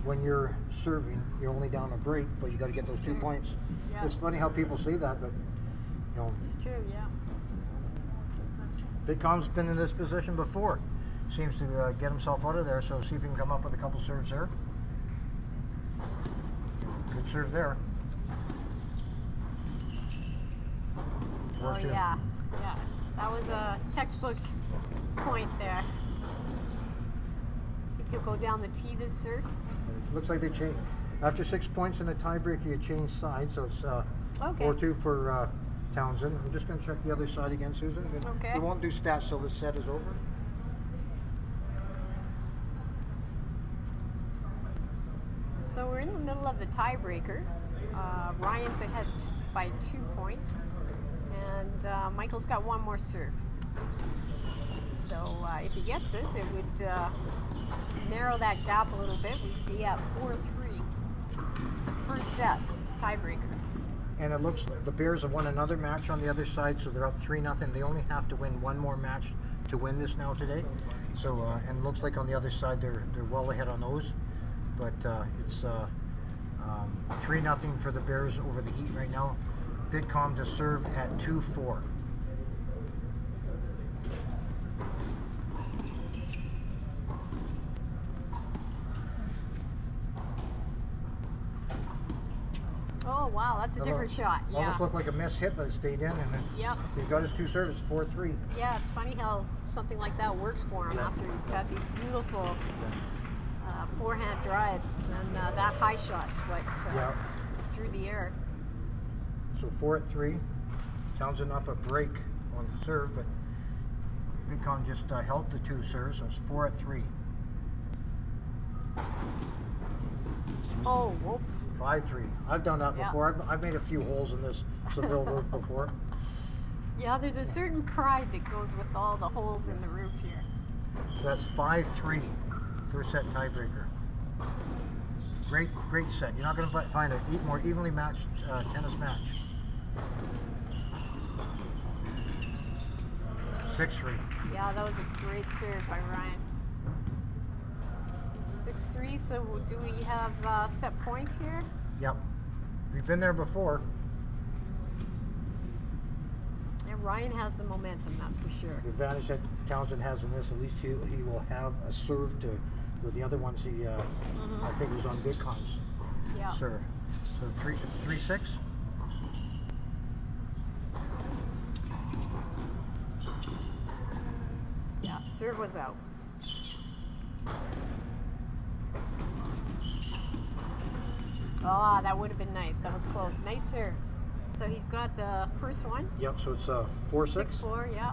when you're serving, you're only down a break, but you got to get those 2 true. points. Yeah. It's funny how people say that, but you know, It's true. Yeah. Bitcon's been in this position before. Seems to get himself out of there, so see if he can come up with a couple serves there. Good serve there. Oh 4-2. yeah. That was a textbook point there. Think he'll go down the tee this serve? Looks like they changed. After 6 points in the tiebreaker, you change sides, so it's Okay. 4-2 for Townsend. I'm just going to check the other side again, Susan. Okay. We won't do stats till the set is over. So we're in the middle of the tiebreaker. Ryan's ahead by 2 points, and Michael's got one more serve. So if he gets this, it would narrow that gap a little bit. We'd be at 4-3. First set, tiebreaker. And it looks like the Bears have won another match on the other side, so they're up 3-0. They only have to win one more match to win this now today. So and it looks like on the other side they're well ahead on those. But it's 3-0 for the Bears over the Heat right now. Bitcon to serve at 2-4. Oh wow, that's a different shot. Yeah. Almost looked like a miss hit, but it stayed in, and then Yep. he got his 2 serves. 4-3. Yeah, it's funny how something like that works for him after he's had these beautiful forehand drives, and that high shot is what drew the air. So 4-3. Townsend up a break on the serve, but Bitcon just held the 2 serves, so it's 4-3. Oh, whoops. 5-3. I've done that Yeah. before. I've made a few holes in this Saville roof before. Yeah, there's a certain pride that goes with all the holes in the roof here. So that's 5-3. First set tiebreaker. Great set. You're not going to find a more evenly matched tennis match. 6-3. Yeah, that was a great serve by Ryan. 6-3, so do we have set points here? Yep. We've been there before. And Ryan has the momentum, that's for sure. The advantage that Townsend has in this, at least he will have a serve to, where the other ones he, I think it was on Bitcon's Yeah. serve. So 3-6. Yeah, serve was out. Oh, that would have been nice. That was close. Nice serve. So he's got the first one. Yep, so it's 4-6. 6-4, yeah.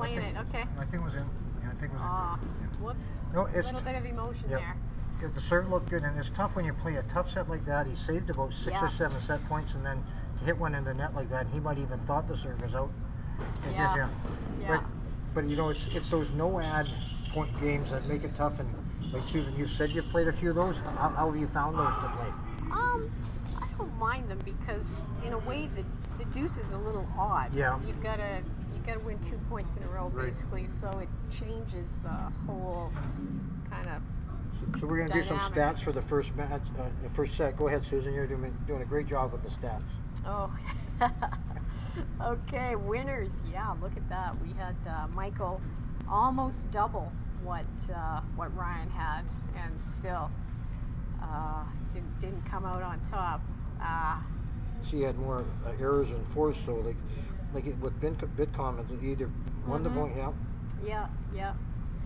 playing it. Okay. I think it was in. Yeah, I think it was Ah, in. Yeah. whoops. No, A it's little bit of emotion Yep. there. Yeah, the serve looked good, and it's tough when you play a tough set like that. He saved about 6 Yeah. or 7 set points, and then to hit one in the net like that, he might even thought the serve was out. It Yeah. just, Yeah. But you know, it's those no ad point games that make it tough. And like Susan, you said you've played a few of those. How have you found those to play? I don't mind them because in a way the deuce is a little odd. Yeah. You've got to win 2 points in a row Right. basically, so it changes the whole kind of. So we're going to do some Dynamic. stats for the first match, the first set. Go ahead, Susan. You're doing a great job with the stats. Oh. Okay, winners. Yeah, look at that. We had Michael almost double what Ryan had, and still didn't come out on top. She had more errors and force, so with Bitcon, it either won the point, Yeah, yeah.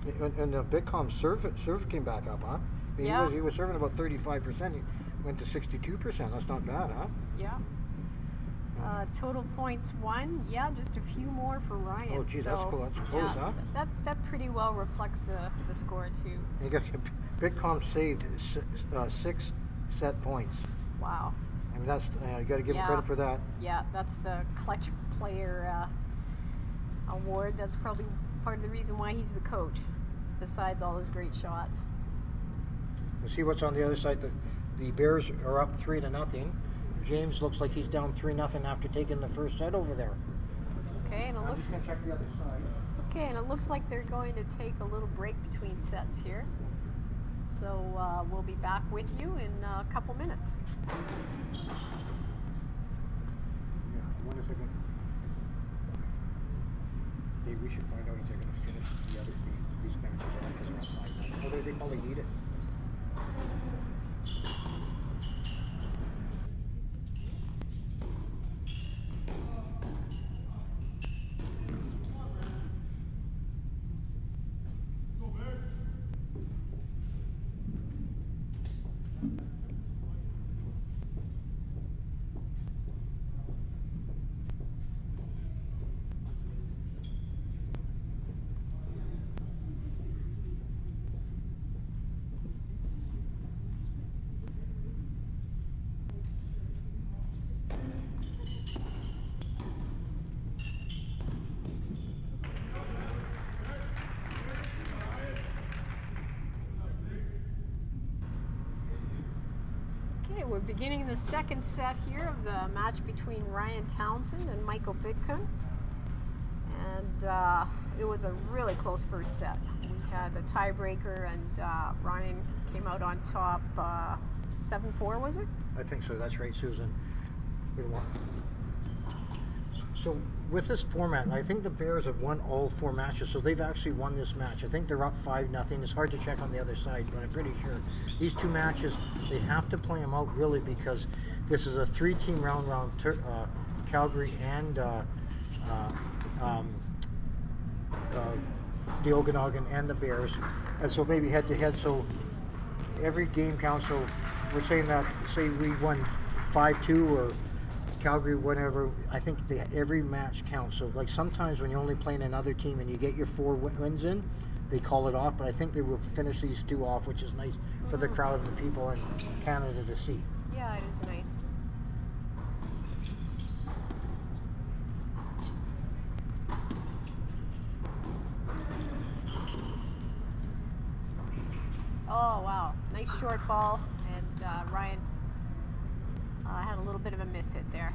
and Bitcon serve came back up, huh? I mean, Yeah. he was serving about 35%. He went to 62%. That's not bad, huh? Yeah. Total points won. Yeah, just a few more for Ryan. Oh, gee, so, that's cool. That's close, yeah, huh? That pretty well reflects the score too. You got Bitcon saved 6 set points. Wow. I mean, that's you got to give him Yeah. credit for that. Yeah, that's the clutch player award. That's probably part of the reason why he's the coach, besides all his great shots. You see what's on the other side. The Bears are up 3-0. James looks like he's down 3-0 after taking the first set over there. Okay, and it I'm just looks gonna check the other side. okay, and it looks like they're going to take a little break between sets here. So we'll be back with you in a couple minutes. Yeah, I wonder if they're going to. Dave, we should find out if they're going to finish these matches off because they're on 5-0. Oh, they probably need it. Okay, we're beginning the second set here of the match between Ryan Townsend and Michael Bitcon. And it was a really close first set. We had a tiebreaker, and Ryan came out on top 7-4, was it? I think so. That's right, Susan. We don't want. So with this format, I think the Bears have won all 4 matches, so they've actually won this match. I think they're up 5-0. It's hard to check on the other side, but I'm pretty sure these 2 matches, they have to play them out really because this is a 3-team round Calgary and the Okanagan and the Bears, and so maybe head to head. So every game counts. So we're saying that, say we won 5-2 or Calgary, whatever, I think every match counts. So like sometimes when you're only playing another team and you get your 4 wins in, they call it off. But I think they will finish these 2 off, which is nice for the crowd and the people in Canada to see. Yeah, it is nice. Oh, wow. Nice short ball, and Ryan had a little bit of a miss hit there.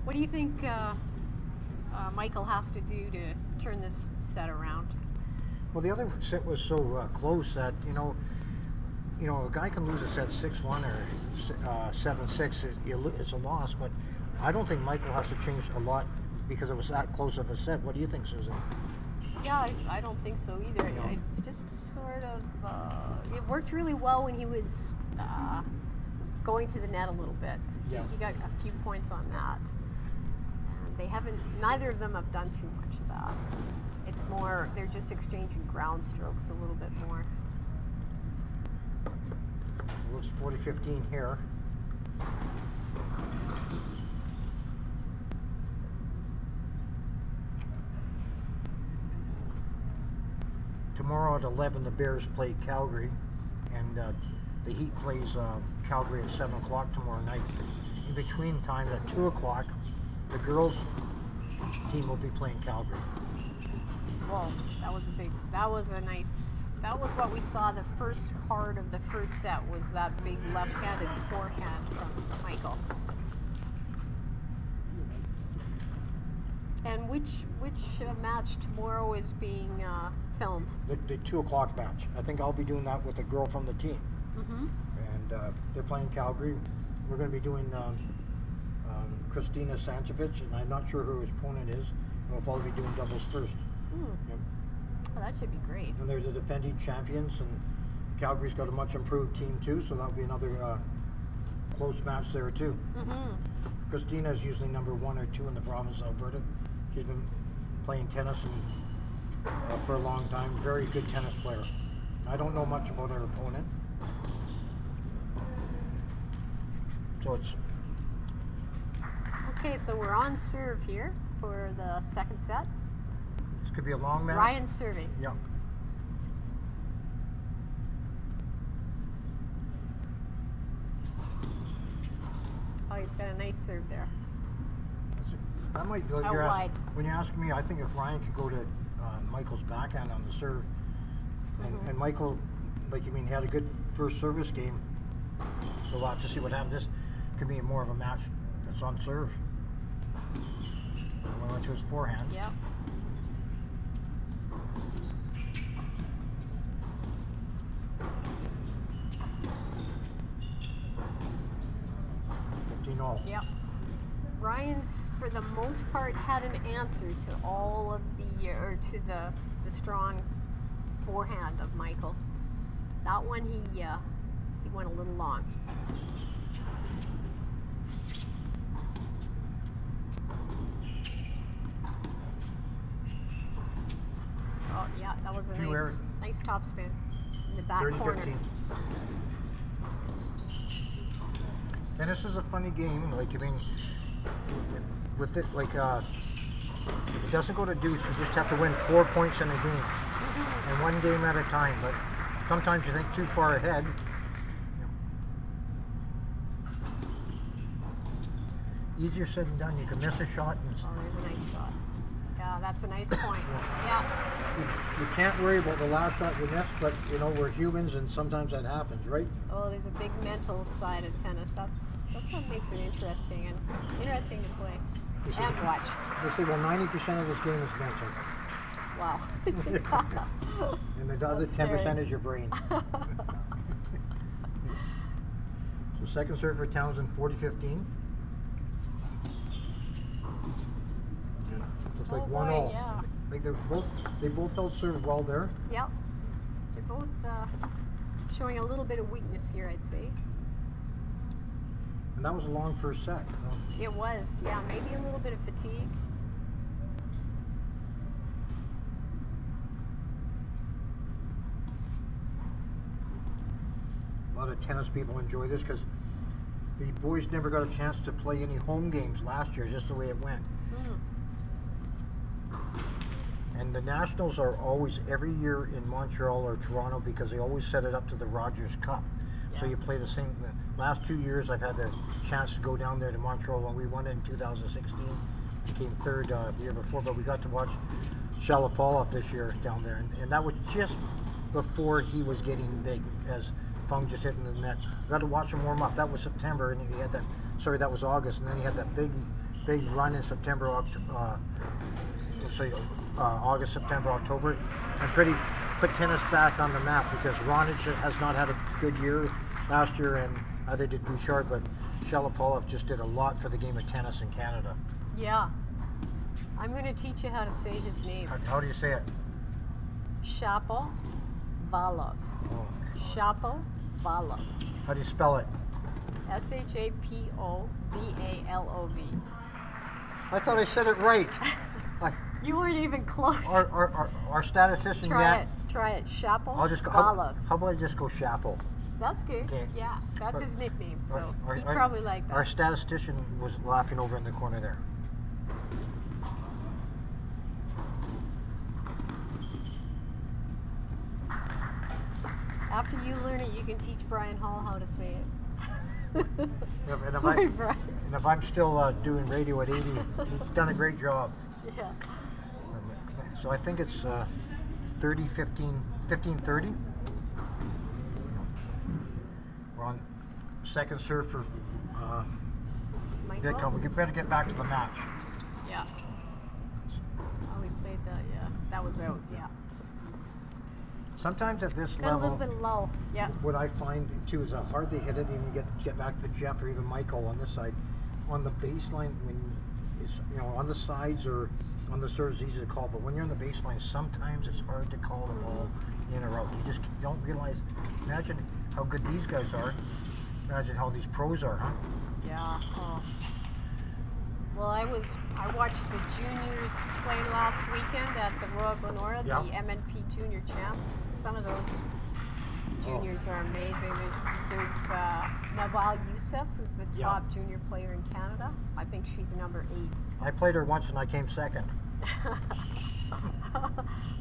What do you think Michael has to do to turn this set around? Well, the other set was so close that, you know, a guy can lose a set 6-1 or 7-6. It's a loss, but I don't think Michael has to change a lot because it was that close of a set. What do you think, Susan? Yeah, I don't think so either. No. It's just sort of, it worked really well when he was going to the net a little bit. Yeah. He got a few points on that. And neither of them have done too much of that. It's more, they're just exchanging ground strokes a little bit more. It looks 40-15 here. at 11, the Bears play Calgary, and the Heat plays Calgary at 7 o'clock tomorrow night. In between time, at 2 o'clock, the girls' team will be playing Calgary. Whoa, that was what we saw the first part of the first set, was that big left-handed forehand from Michael. And which match tomorrow is being filmed? The 2 o'clock match. I think I'll be doing that with a girl from the team. Mm-hmm. And they're playing Calgary. We're going to be doing Kristina Sancevic, and I'm not sure who his opponent is. And we'll probably be doing doubles first. Yep. Oh, that should be great. And there's the defending champions, and Calgary's got a much improved team too, so that'll be another close match there too. Mm-hmm. Kristina is usually number 1 or 2 in the province of Alberta. She's been playing tennis for a long time. Very good tennis player. I don't know much about her opponent. So it's... Okay, so we're on serve here for the second set. This could be a long match. Ryan's serving. Yeah. Oh, he's got a nice serve there. That might be like Out wide. when you ask me, I think if Ryan could go to Michael's backhand on the serve, and Michael, had a good first service game, so we'll have to see what happens. This could be more of a match that's on serve. We went to his forehand. Yep. Yep. Ryan's, for the most part, had an answer to all of to the strong forehand of Michael. That one he went a little long. Oh yeah, that was a nice topspin in the back corner. 30-15. And this is a funny game. With it, if it doesn't go to deuce, you just have to win 4 points in a game, and one game at a time. But sometimes you think too far ahead. Easier said than done. You can miss a shot. Oh, there's a nice shot. Yeah, that's a nice point. Yeah. You can't worry about the last shot you missed, but we're humans, and sometimes that happens, right? Oh, there's a big mental side of tennis. That's what makes it interesting to play and watch. They say, well, 90% of this game is mental. Wow. And the other 10% is your brain. So second serve for Townsend, 40-15. Looks like 1-all. Yeah. They both held serve well there. Yep. They're both showing a little bit of weakness here, I'd say. And that was a long first set. It was, yeah, maybe a little bit of fatigue. A lot of tennis people enjoy this because the boys never got a chance to play any home games last year, just the way it went. And the Nationals are always, every year in Montreal or Toronto, because they always set it up to the Rogers Cup. Yes. So you play the same. Last 2 years I've had the chance to go down there to Montreal when we won it in 2016. We came third the year before, but we got to watch Shapovalov this year down there. And that was just before he was getting big, as Fung just hit in the net. I got to watch him warm up. That was September, and he had that, that was August, and then he had that big run in September, August, September, October, and put tennis back on the map, because Raonic has not had a good year last year, and either did Bouchard, but Shapovalov just did a lot for the game of tennis in Canada. Yeah. I'm going to teach you how to say his name. How do you say it? Shapovalov. Oh. Shapovalov. How do you spell it? Shapovalov. I thought I said it right. You weren't even close. Our statistician. Try it. Shapovalov. How about I just go Chapo? That's good. Okay. Yeah, that's his nickname, so he'd probably like that. Our statistician was laughing over in the corner there. After you learn it, you can teach Brian Hall how to say it. Yeah, and if Sorry, I- Brian. And if I'm still doing radio at 80, he's done a great job. Yeah. So I think it's 30, 15, 30. We're on second serve for Michael? Bitcon. We better get back to the match. Yeah. Oh, we played that. Yeah, that was out. Yeah. Sometimes at this Got a level, little bit low. Yeah. what I find too is hard to hit it, even get back to Jeff or even Michael on this side. On the baseline, when it's on the sides or on the serves, easy to call. But when you're on the baseline, sometimes it's hard to call the ball in or out. You just don't realize. Imagine how good these guys are. Imagine how these pros are, huh? Yeah. Oh. Well, I watched the juniors play last weekend at the Royal Glenora, Yeah. the MNP Junior Champs. Some of those juniors are amazing. There's Nawal Youssef, who's the Yeah. top junior player in Canada. I think she's number 8. I played her once and I came second.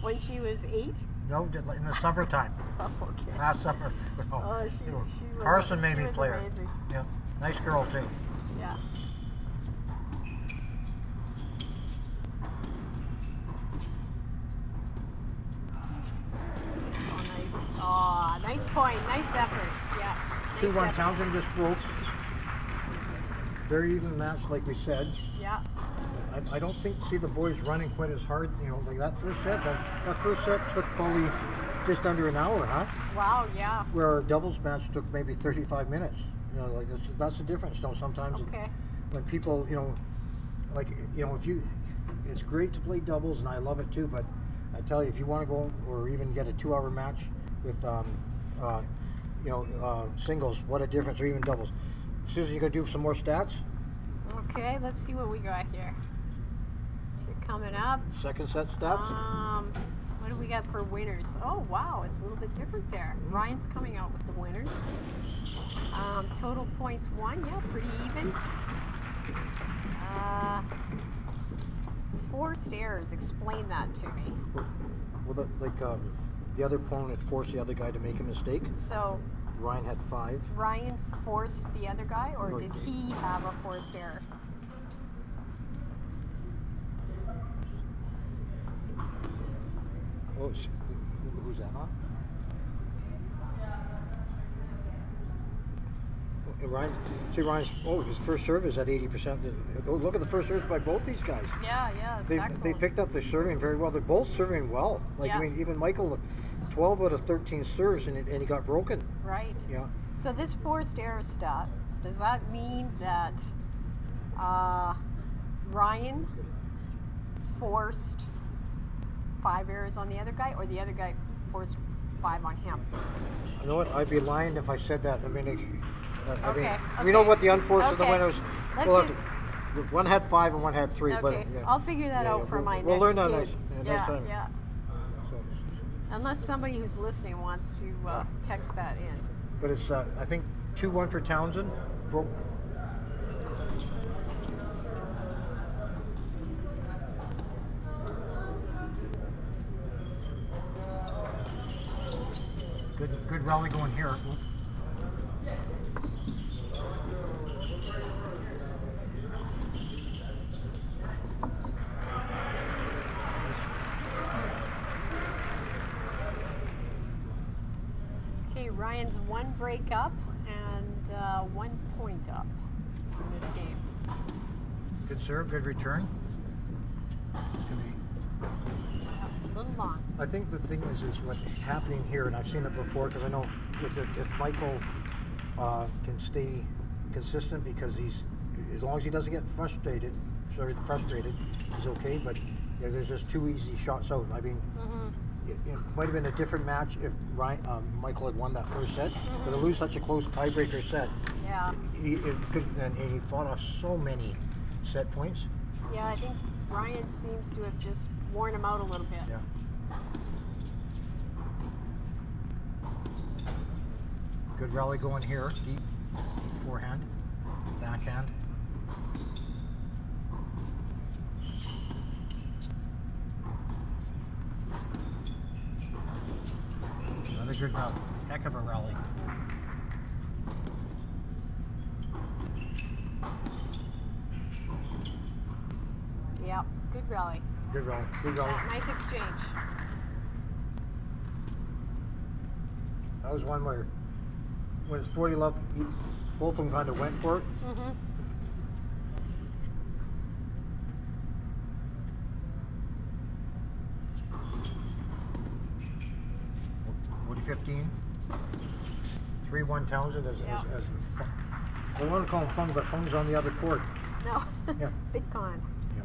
When she was 8? No, in the summertime. Oh, okay. Last summer. Oh, she was. Carson made she me was play her. amazing. Yeah, nice girl too. Yeah. Oh, nice. Oh, nice point. Nice effort. Yeah. See, Nice one effort. Townsend just broke. Very even match, like we said. Yeah. I don't see the boys running quite as hard. Like that first set. That first set took probably just under an hour, huh? Wow. Yeah. Where our doubles match took maybe 35 minutes. Like that's the difference. Sometimes Okay. when people, if you, it's great to play doubles, and I love it too. But I tell you, if you want to go or even get a 2-hour match with, singles, what a difference, or even doubles. Susan, you gonna do some more stats? Okay. Let's see what we got here. They're coming up. Second set stats. What do we got for winners? Oh, wow. It's a little bit different there. Ryan's coming out with the winners. Total points won. Yeah, pretty even. Forced errors. Explain that to me. Well, the other opponent forced the other guy to make a mistake. So Ryan had 5. Ryan forced the other guy, or No, did he have a forced error? Oh, who's that on? Ryan's his first serve is at 80%. Oh, look at the first serves by both these guys. Yeah, it's They excellent. picked up their serving very well. They're both serving well. Yeah. Even Michael, 12 out of 13 serves, and he got broken. Right. Yeah. So this forced error stat, does that mean that Ryan forced 5 errors on the other guy, or the other guy forced 5 on him? You know what? I'd be lying if I said that. Okay, we know okay. what the unforced of the Okay. winners. Let's Well, just- one had 5 and one had 3. Okay, But yeah. I'll figure that Yeah, out yeah, for we'll- my we'll next learn that gig. next time. Yeah. So, Unless somebody who's listening wants to text that in. but it's I think 2-1 for Townsend. Broke. Good rally going here. Okay, Ryan's 1 break up and 1 point up in this game. Good serve, good return. It's gonna be- A little long. I think the thing is what's happening here, and I've seen it before, because I know if Michael can stay consistent, because as long as he doesn't get frustrated, he's okay. But there's just 2 easy shots out. I mean, it might have been a different match if Michael had won that first set, but to lose such a close tiebreaker set, Yeah. and he fought off so many set points. Yeah, I think Ryan seems to have just worn him out a little bit. Yeah. Good rally going here. Deep forehand, backhand. Another good rally. heck of a rally. Yeah, good rally. Good rally. Good rally. Yeah, nice exchange. That was one where, when it's 40 love, both of them kind of went for it. Mm-hmm. 15. 3-1 Townsend as Fung. I want to call him Fung, but Fung's on the other court. No. Yeah. Bitcon. Yeah.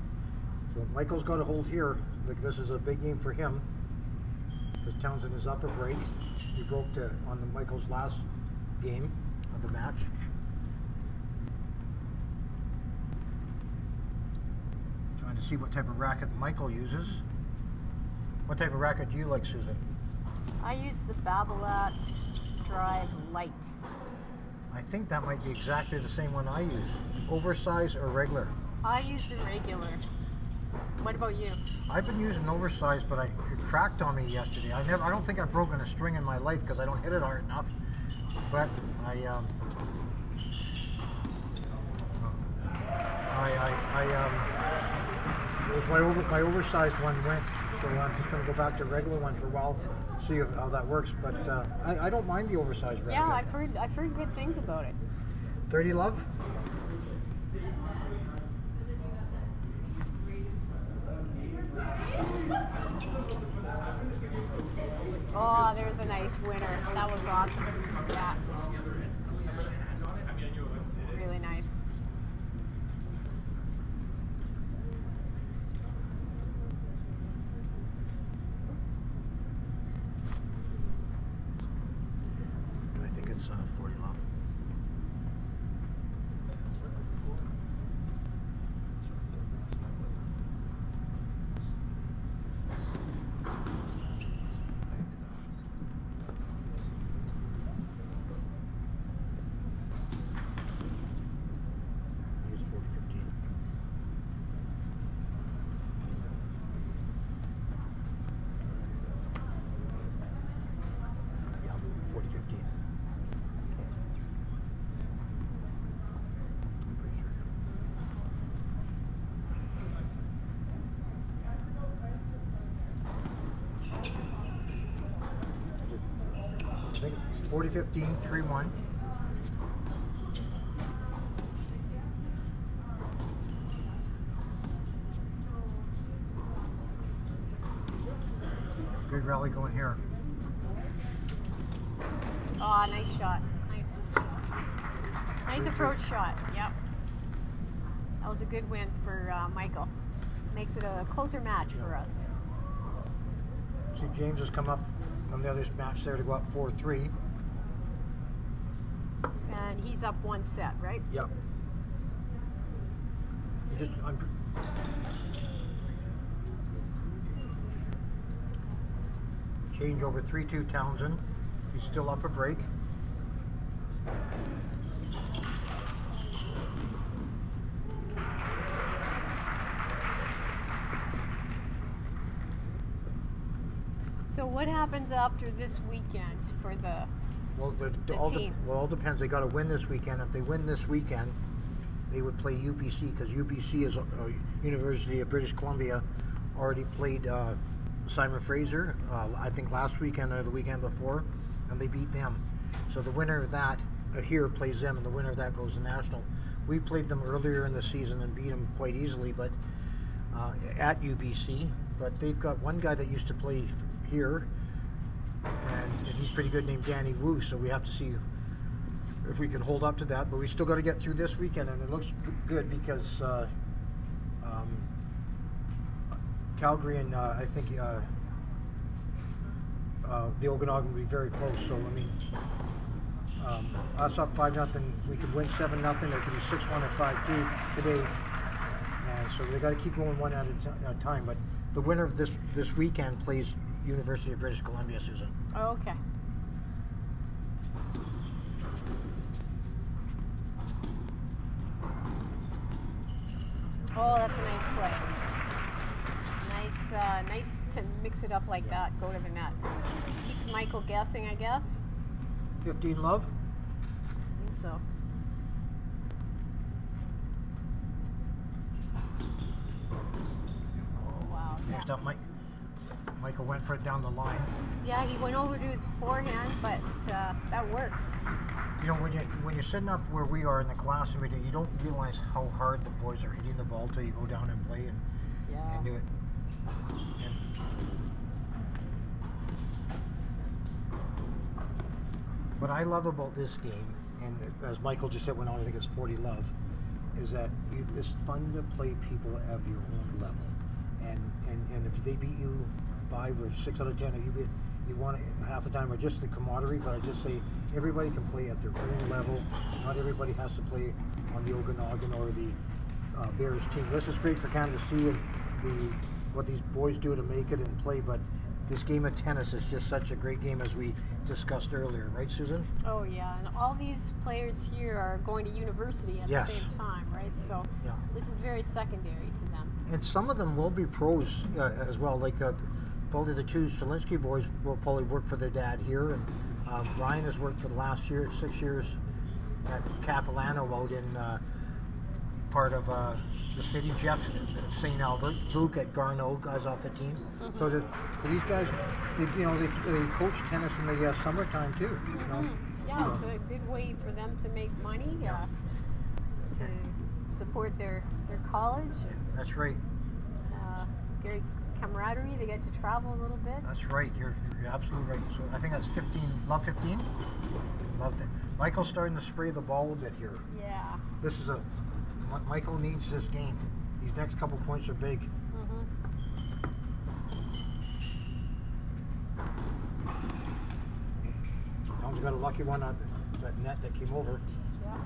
So Michael's got to hold here. Like, this is a big game for him because Townsend is up a break. He broke on the Michael's last game of the match. Trying to see what type of racket Michael uses. What type of racket do you like, Susan? I use the Babolat Drive Light. I think that might be exactly the same one I use. Oversized or regular? I use the regular. What about you? I've been using oversized, but it cracked on me yesterday. I don't think I've broken a string in my life because I don't hit it hard enough. But it was my oversized one went, so I'm just going to go back to regular one for a while, see how that works. But I don't mind the oversized racket. Yeah, I've heard good things about it. 30 love. Oh, there's a nice winner. That was awesome. Yeah. Really nice. I think it's 40 love. I think it's 40-15, 3-1. Good rally going here. Oh, nice shot. Nice approach shot. Yep. That was a good win for Michael. Makes it a closer match for us. See, James has come up on the other match there to go up 4-3. And he's up one set, right? Yep. Change over 3-2 Townsend. He's still up a break. So what happens after this weekend for the team? Well, all depends. They got to win this weekend. If they win this weekend, they would play UBC because UBC is University of British Columbia. Already played Simon Fraser, I think last weekend or the weekend before, and they beat them. So the winner of that here plays them, and the winner of that goes to national. We played them earlier in the season and beat them quite easily, but at UBC. But they've got one guy that used to play here, and he's pretty good, named Danny Wu. So we have to see if we can hold up to that. But we still got to get through this weekend, and it looks good because Calgary and I think the Okanagan will be very close. So I mean, us up 5-0, we could win 7-0. It could be 6-1 or 5-2 today. And so they got to keep going one at a time. But the winner of this weekend plays University of British Columbia, Susan. Oh, okay. Oh, that's a nice play. Nice to mix it up like that. Go to the net. Keeps Michael guessing, I guess. 15 love. I think so. Oh, wow. Next up, Michael went for it down the line. Yeah, he went over to his forehand, but that worked. You know, when you're sitting up where we are in the glass meter, you don't realize how hard the boys are hitting the ball till you go down and play and do it. And what I love about this game, and as Michael just said, went on, I think it's 40 love, is that it's fun to play people of your own level. And if they beat you 5 or 6 out of 10, or you want it half the time, or just the camaraderie, but I just say everybody can play at their own level. Not everybody has to play on the Okanagan or the Bears team. This is great for Canada to see and what these boys do to make it and play, but this game of tennis is just such a great game, as we discussed earlier, right, Susan? Oh yeah, and all these players here are going to university at the same time, right? So this is very secondary to them. And some of them will be pros as well, like probably the 2 Solinsky boys will probably work for their dad here, and Ryan has worked for the last 6 years at Capilano out in part of the city. Jeff at St. Albert, Luke at Garneau, guys off the team. Mm-hmm. So these guys, they coach tennis in the summertime too. You know? Yeah, it's a good way for them to make money, to support their college. That's right. Great camaraderie. They get to travel a little bit. That's right. You're absolutely right. So I think that's 15. Love 15. Love that. Michael's starting to spray the ball a bit here. Yeah. This is Michael needs this game. These next couple points are big. Tom's got a lucky one on that net that came over. Yeah.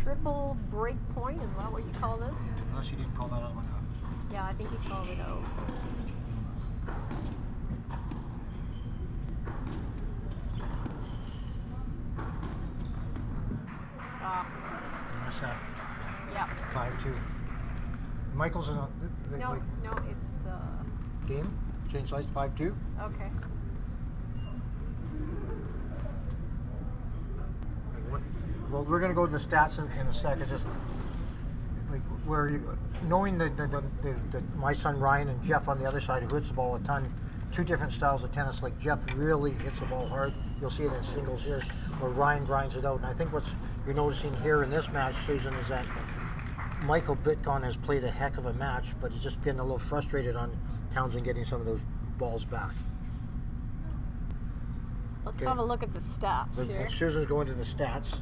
Triple break point, is that what you call this? Unless you didn't call that out one. Yeah, I think he called it out. What's that? Yeah. 5-2. Michael's in a No, it's game. Change sides 5-2. okay. Well, we're going to go to the stats in a second. Just like where knowing that my son Ryan and Jeff on the other side, who hits the ball a ton, 2 different styles of tennis. Like Jeff really hits the ball hard. You'll see it in singles here, where Ryan grinds it out. And I think what you're noticing here in this match, Susan, is that Michael Bitcon has played a heck of a match, but he's just getting a little frustrated on Townsend getting some of those balls back. Let's have a look at the stats here. And Susan's going to the stats.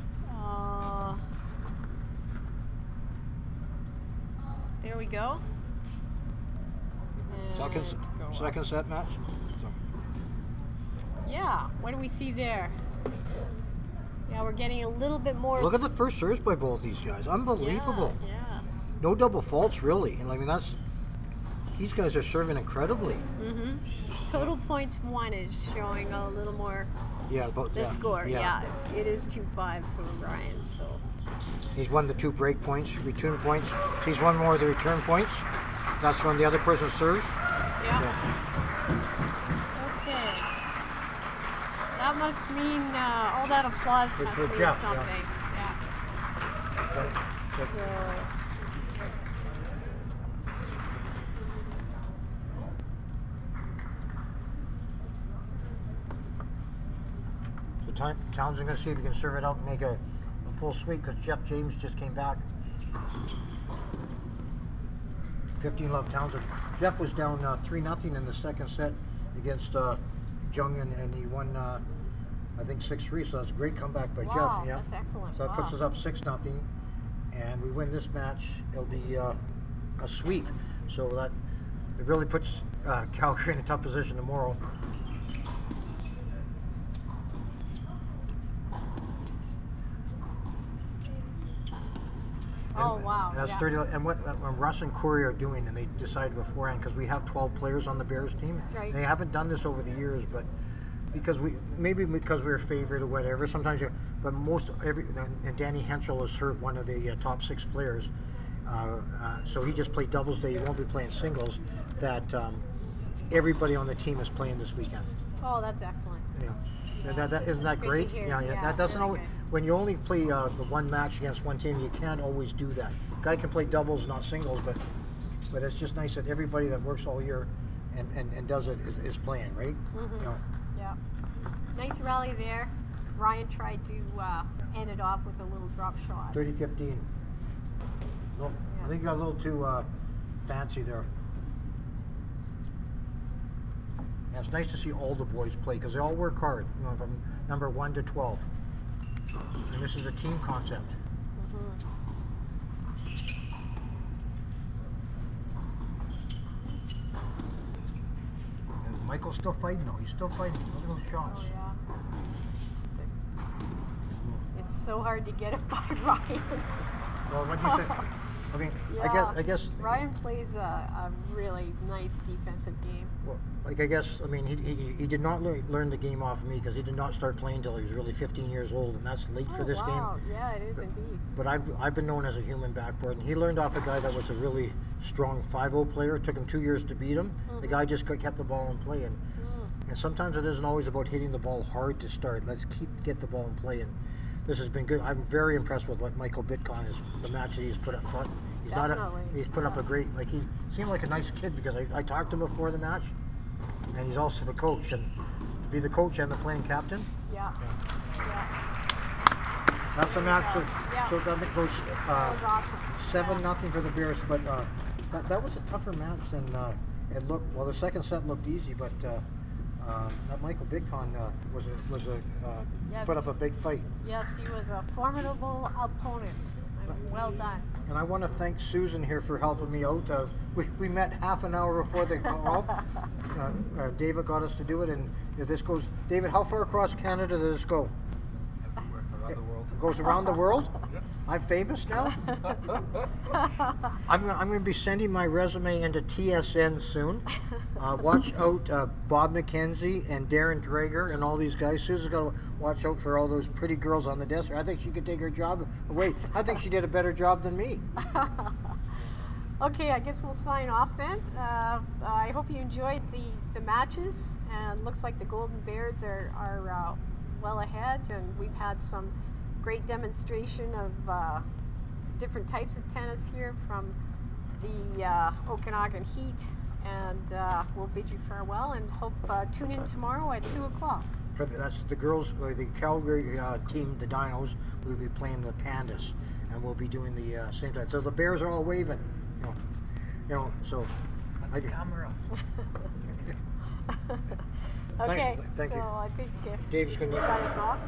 There we go. Second set match. Yeah, what do we see there? Yeah, we're getting a little bit more. Look at the first serves by both these guys. Unbelievable. Yeah. No double faults, really. And I mean, these guys are serving incredibly. Total points won is showing a little more. Yeah, The score. Yeah, it is 2-5 for Ryan. So. He's won the 2 break points, return points. He's won more of the return points. That's when the other person serves. Yeah. Okay. That must mean all that applause must for mean Jeff, something. Yeah. So Townsend going to see if he can serve it out and make a full sweep, because Jeff James just came back. 15 love Townsend. Jeff was down 3-0 in the second set against Jung, and he won I think 6-3. So that's a great comeback by Wow, Jeff. Yeah, that's excellent. So that puts us up 6-0, and we win this match. It'll be a sweep. So that it really puts Calgary in a tough position tomorrow. Oh wow! That's Yeah. 30. And what Russ and Corey are doing, and they decided beforehand, because we have 12 players on the Bears team. Right. They haven't done this over the years, but because we're favorite or whatever. Sometimes, and Danny Henschel has hurt one of the top 6 players, so he just played doubles day. He won't be playing singles. That everybody on the team is playing this weekend. Oh, that's excellent. Yeah. That isn't that Good to great? hear. Yeah. Yeah, That doesn't very always. good. When you only play the one match against one team, you can't always do that. Guy can play doubles, not singles, but it's just nice that everybody that works all year and does it is playing, right? Mm-hmm. You know, Yeah. Nice rally there. Ryan tried to end it off with a little drop shot. 30-15. No, I think you got a little too fancy there. And it's nice to see all the boys play because they all work hard. You know, from number 1 to 12. And this is a team concept. Mm-hmm. And Michael's still fighting though. He's still fighting. Look at those shots. Oh, yeah. It's so hard to get it by Ryan. Well, what do you say? I mean, Yeah. I guess. Ryan plays a really nice defensive game. Well, like I guess, I mean, he did not learn the game off of me because he did not start playing until he was really 15 years old, and that's late for this wow. game. Yeah, it is indeed. But I've been known as a human backboard, and he learned off a guy that was a really strong 5-0 player. It took him 2 years to beat him. The guy just kept the ball in play, and sometimes it isn't always about hitting the ball hard to start. Let's get the ball in play, and this has been good. I'm very impressed with what Michael Bitcon is, the match that he's put up front. He's Definitely. he's put up a great, like he seemed like a nice kid because I talked to him before the match, and he's also the coach, and to be the coach and the playing captain. Yeah. That's the match. Yeah. So that goes That was awesome. 7-0 for the Bears, but that was a tougher match than it looked. Well, the second set looked easy, but that Michael Bitcon was a Yes. put up a big fight. Yes, he was a formidable opponent. Well done. And I want to thank Susan here for helping me out. We met half an hour before the call. David got us to do it, and if this goes, David, how far across Canada does this go? Everywhere around the world. It goes around the world? I'm famous now? I'm going to be sending my resume into TSN soon. Watch out Bob McKenzie and Darren Drager and all these guys. Susan's got to watch out for all those pretty girls on the desk. I think she could take her job away. I think she did a better job than me. Okay, I guess we'll sign off then. I hope you enjoyed the matches, and looks like the Golden Bears are well ahead, and we've had some great demonstration of different types of tennis here from the Okanagan Heat, and we'll bid you farewell and hope tune in tomorrow at 2 o'clock. That's the girls, the Calgary team, the Dinos. We'll be playing the Pandas, and we'll be doing the same time. So the Bears are all waving, you know. So Camera. Okay, Thank so you. I think Dave's going to sign us off.